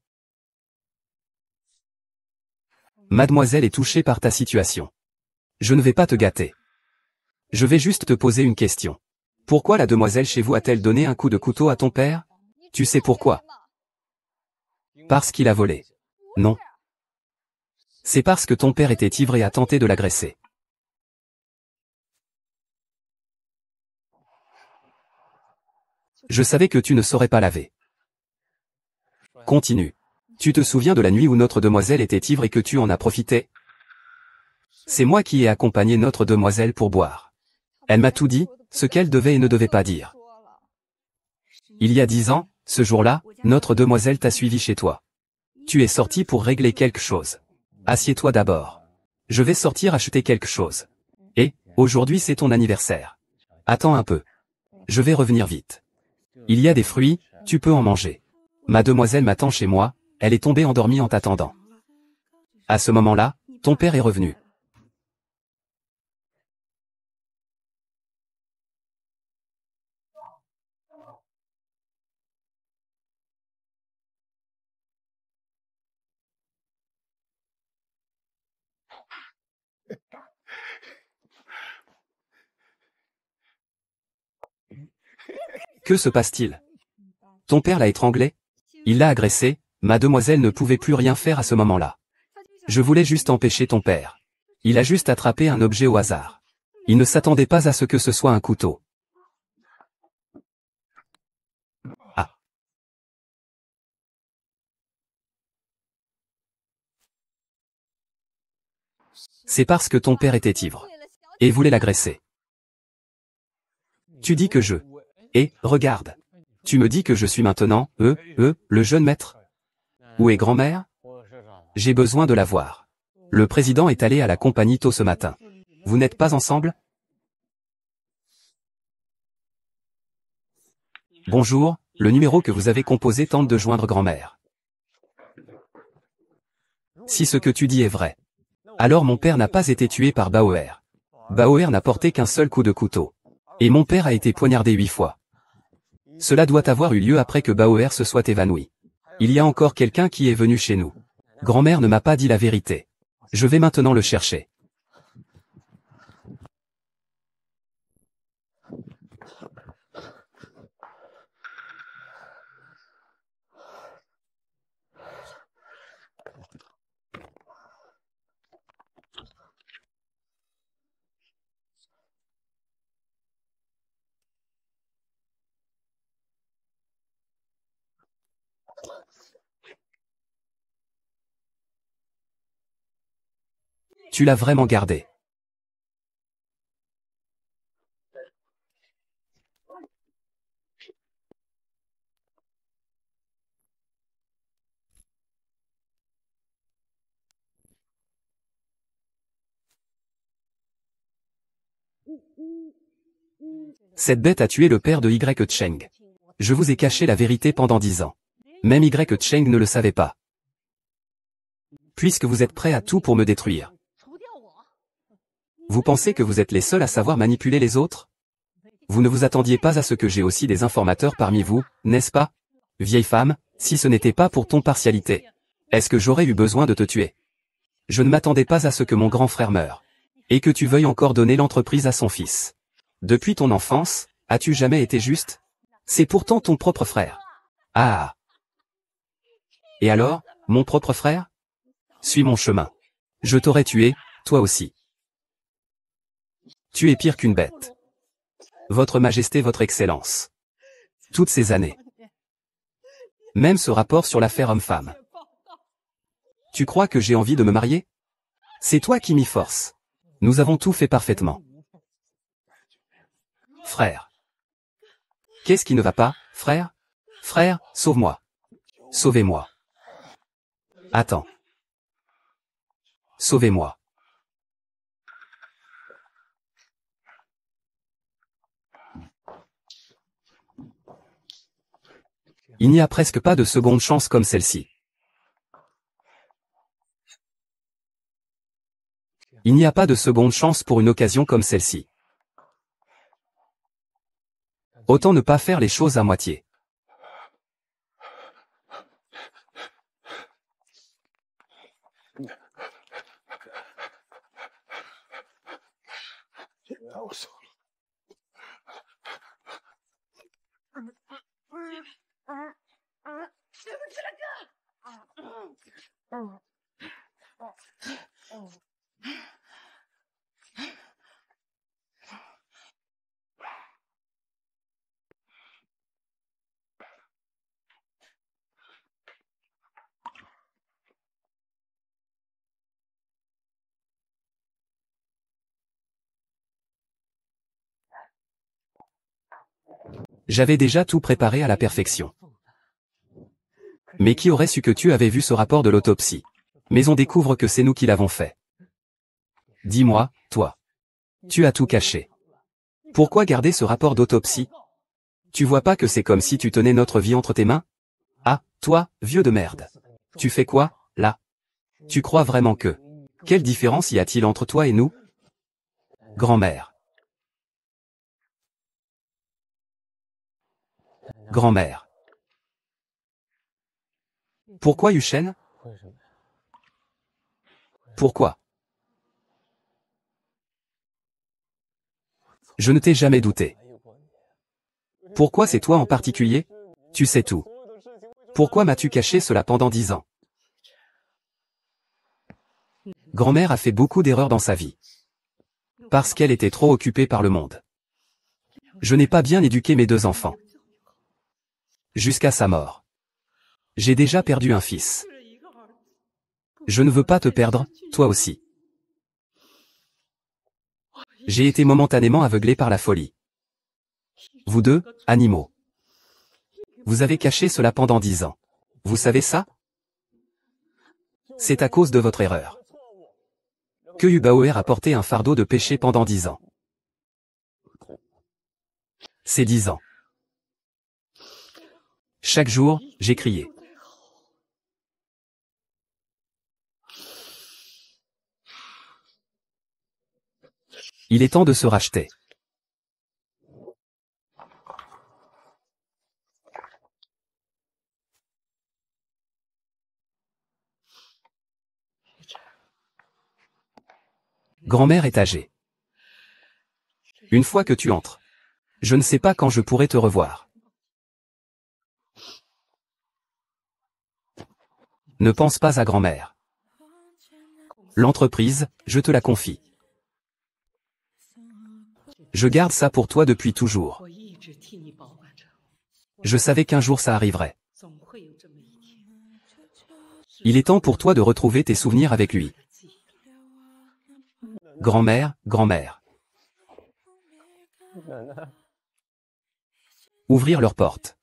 Mademoiselle est touchée par ta situation. Je ne vais pas te gâter. Je vais juste te poser une question. Pourquoi la demoiselle chez vous a-t-elle donné un coup de couteau à ton père? Tu sais pourquoi? Parce qu'il a volé. Non. C'est parce que ton père était ivre et a tenté de l'agresser. Je savais que tu ne saurais pas laver. Continue. Tu te souviens de la nuit où notre demoiselle était ivre et que tu en as profité? C'est moi qui ai accompagné notre demoiselle pour boire. Elle m'a tout dit, ce qu'elle devait et ne devait pas dire. Il y a 10 ans, ce jour-là, notre demoiselle t'a suivi chez toi. Tu es sorti pour régler quelque chose. Assieds-toi d'abord. Je vais sortir acheter quelque chose. Et, aujourd'hui c'est ton anniversaire. Attends un peu. Je vais revenir vite. Il y a des fruits, tu peux en manger. Ma demoiselle m'attend chez moi, elle est tombée endormie en t'attendant. À ce moment-là, ton père est revenu. Que se passe-t-il? Ton père l'a étranglé? Il l'a agressé, ma demoiselle ne pouvait plus rien faire à ce moment-là. Je voulais juste empêcher ton père. Il a juste attrapé un objet au hasard. Il ne s'attendait pas à ce que ce soit un couteau. Ah. C'est parce que ton père était ivre. Et voulait l'agresser. Tu dis que je... Et, regarde. Tu me dis que je suis maintenant, le jeune maître. Où est grand-mère? J'ai besoin de la voir. Le président est allé à la compagnie tôt ce matin. Vous n'êtes pas ensemble? Bonjour, le numéro que vous avez composé tente de joindre grand-mère. Si ce que tu dis est vrai. Alors mon père n'a pas été tué par Bauer. Bauer n'a porté qu'un seul coup de couteau. Et mon père a été poignardé 8 fois. Cela doit avoir eu lieu après que Bauer se soit évanoui. Il y a encore quelqu'un qui est venu chez nous. Grand-mère ne m'a pas dit la vérité. Je vais maintenant le chercher. Tu l'as vraiment gardé. Cette bête a tué le père de Y. Cheng. Je vous ai caché la vérité pendant 10 ans. Même Y. Cheng ne le savait pas. Puisque vous êtes prêts à tout pour me détruire. Vous pensez que vous êtes les seuls à savoir manipuler les autres? Vous ne vous attendiez pas à ce que j'ai aussi des informateurs parmi vous, n'est-ce pas? Vieille femme, si ce n'était pas pour ton partialité, est-ce que j'aurais eu besoin de te tuer? Je ne m'attendais pas à ce que mon grand frère meure. Et que tu veuilles encore donner l'entreprise à son fils. Depuis ton enfance, as-tu jamais été juste? C'est pourtant ton propre frère. Ah. Et alors, mon propre frère? Suis mon chemin. Je t'aurais tué, toi aussi. Tu es pire qu'une bête. Votre Majesté, votre Excellence. Toutes ces années. Même ce rapport sur l'affaire homme-femme. Tu crois que j'ai envie de me marier? C'est toi qui m'y force. Nous avons tout fait parfaitement. Frère. Qu'est-ce qui ne va pas, frère? Frère, sauve-moi. Sauvez-moi. Attends. Sauvez-moi. Il n'y a presque pas de seconde chance comme celle-ci. Il n'y a pas de seconde chance pour une occasion comme celle-ci. Autant ne pas faire les choses à moitié. J'avais déjà tout préparé à la perfection. Mais qui aurait su que tu avais vu ce rapport de l'autopsie? Mais on découvre que c'est nous qui l'avons fait. Dis-moi, toi. Tu as tout caché. Pourquoi garder ce rapport d'autopsie? Tu vois pas que c'est comme si tu tenais notre vie entre tes mains? Ah, toi, vieux de merde. Tu fais quoi, là? Tu crois vraiment que... Quelle différence y a-t-il entre toi et nous? Grand-mère. Grand-mère. Pourquoi Yuchen? Pourquoi? Je ne t'ai jamais douté. Pourquoi c'est toi en particulier? Tu sais tout. Pourquoi m'as-tu caché cela pendant 10 ans? Grand-mère a fait beaucoup d'erreurs dans sa vie. Parce qu'elle était trop occupée par le monde. Je n'ai pas bien éduqué mes 2 enfants. Jusqu'à sa mort. J'ai déjà perdu un fils. Je ne veux pas te perdre, toi aussi. J'ai été momentanément aveuglé par la folie. Vous deux, animaux. Vous avez caché cela pendant 10 ans. Vous savez ça? C'est à cause de votre erreur. Que Yubaoer a porté un fardeau de péché pendant 10 ans. C'est 10 ans. Chaque jour, j'ai crié. Il est temps de se racheter. Grand-mère est âgée. Une fois que tu entres, je ne sais pas quand je pourrai te revoir. Ne pense pas à grand-mère. L'entreprise, je te la confie. Je garde ça pour toi depuis toujours. Je savais qu'un jour ça arriverait. Il est temps pour toi de retrouver tes souvenirs avec lui. Grand-mère, grand-mère. Ouvrir leur porte.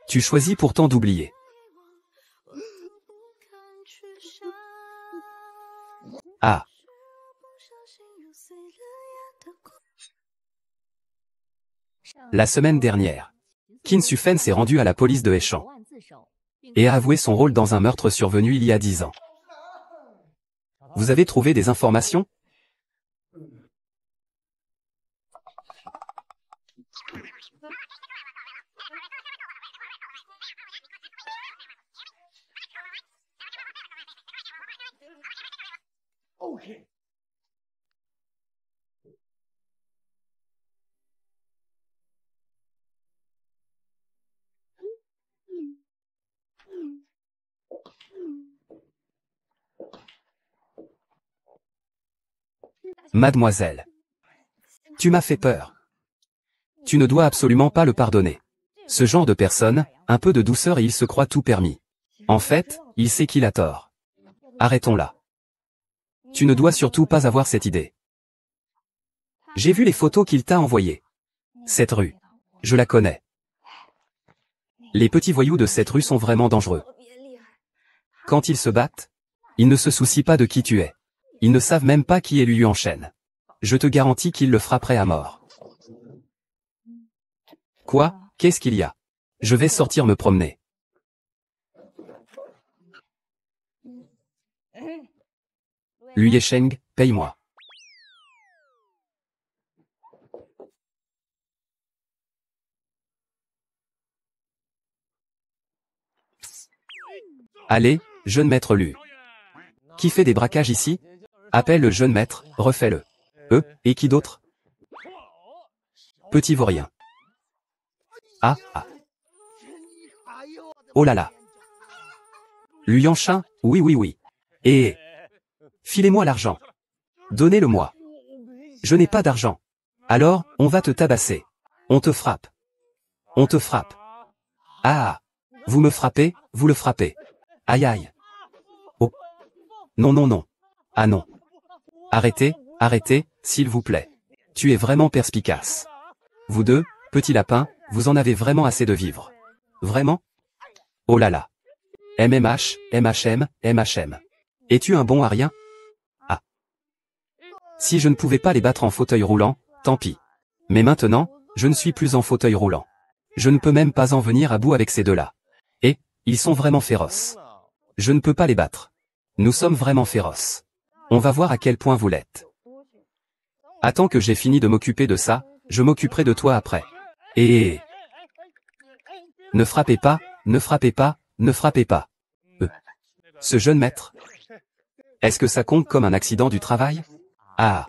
Tu choisis pourtant d'oublier. Ah. La semaine dernière, Qin Sufen s'est rendu à la police de Heishan et a avoué son rôle dans un meurtre survenu il y a 10 ans. Vous avez trouvé des informations? Mademoiselle. Tu m'as fait peur. Tu ne dois absolument pas le pardonner. Ce genre de personne, un peu de douceur et il se croit tout permis. En fait, il sait qu'il a tort. Arrêtons-là. Tu ne dois surtout pas avoir cette idée. J'ai vu les photos qu'il t'a envoyées. Cette rue. Je la connais. Les petits voyous de cette rue sont vraiment dangereux. Quand ils se battent, ils ne se soucient pas de qui tu es. Ils ne savent même pas qui est Liu en chaîne. Je te garantis qu'ils le frapperaient à mort. Quoi? Qu'est-ce qu'il y a? Je vais sortir me promener. Lui Sheng, paye-moi. Allez, jeune maître Lu. Qui fait des braquages ici? Appelle le jeune maître, refais-le. Et qui d'autre? Petit vaurien. Ah, ah. Oh là là. Lu Yanshin, oui oui oui. Et... filez-moi l'argent. Donnez-le-moi. Je n'ai pas d'argent. Alors, on va te tabasser. On te frappe. On te frappe. Ah. Vous me frappez, vous le frappez. Aïe aïe. Oh. Non non non. Ah non. Arrêtez, arrêtez, s'il vous plaît. Tu es vraiment perspicace. Vous deux, petits lapins, vous en avez vraiment assez de vivre. Vraiment? Oh là là. MMH, MHM, MHM. Es-tu un bon à rien? Ah. Si je ne pouvais pas les battre en fauteuil roulant, tant pis. Mais maintenant, je ne suis plus en fauteuil roulant. Je ne peux même pas en venir à bout avec ces deux-là. Et, ils sont vraiment féroces. Je ne peux pas les battre. Nous sommes vraiment féroces. On va voir à quel point vous l'êtes. Attends que j'ai fini de m'occuper de ça, je m'occuperai de toi après. Et... ne frappez pas, ne frappez pas, ne frappez pas. Ce jeune maître. Est-ce que ça compte comme un accident du travail? Ah.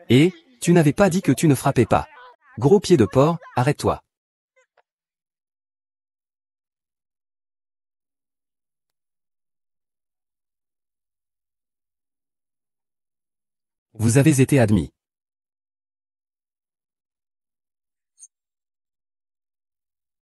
Et, tu n'avais pas dit que tu ne frappais pas. Gros pied de porc, arrête-toi. Vous avez été admis.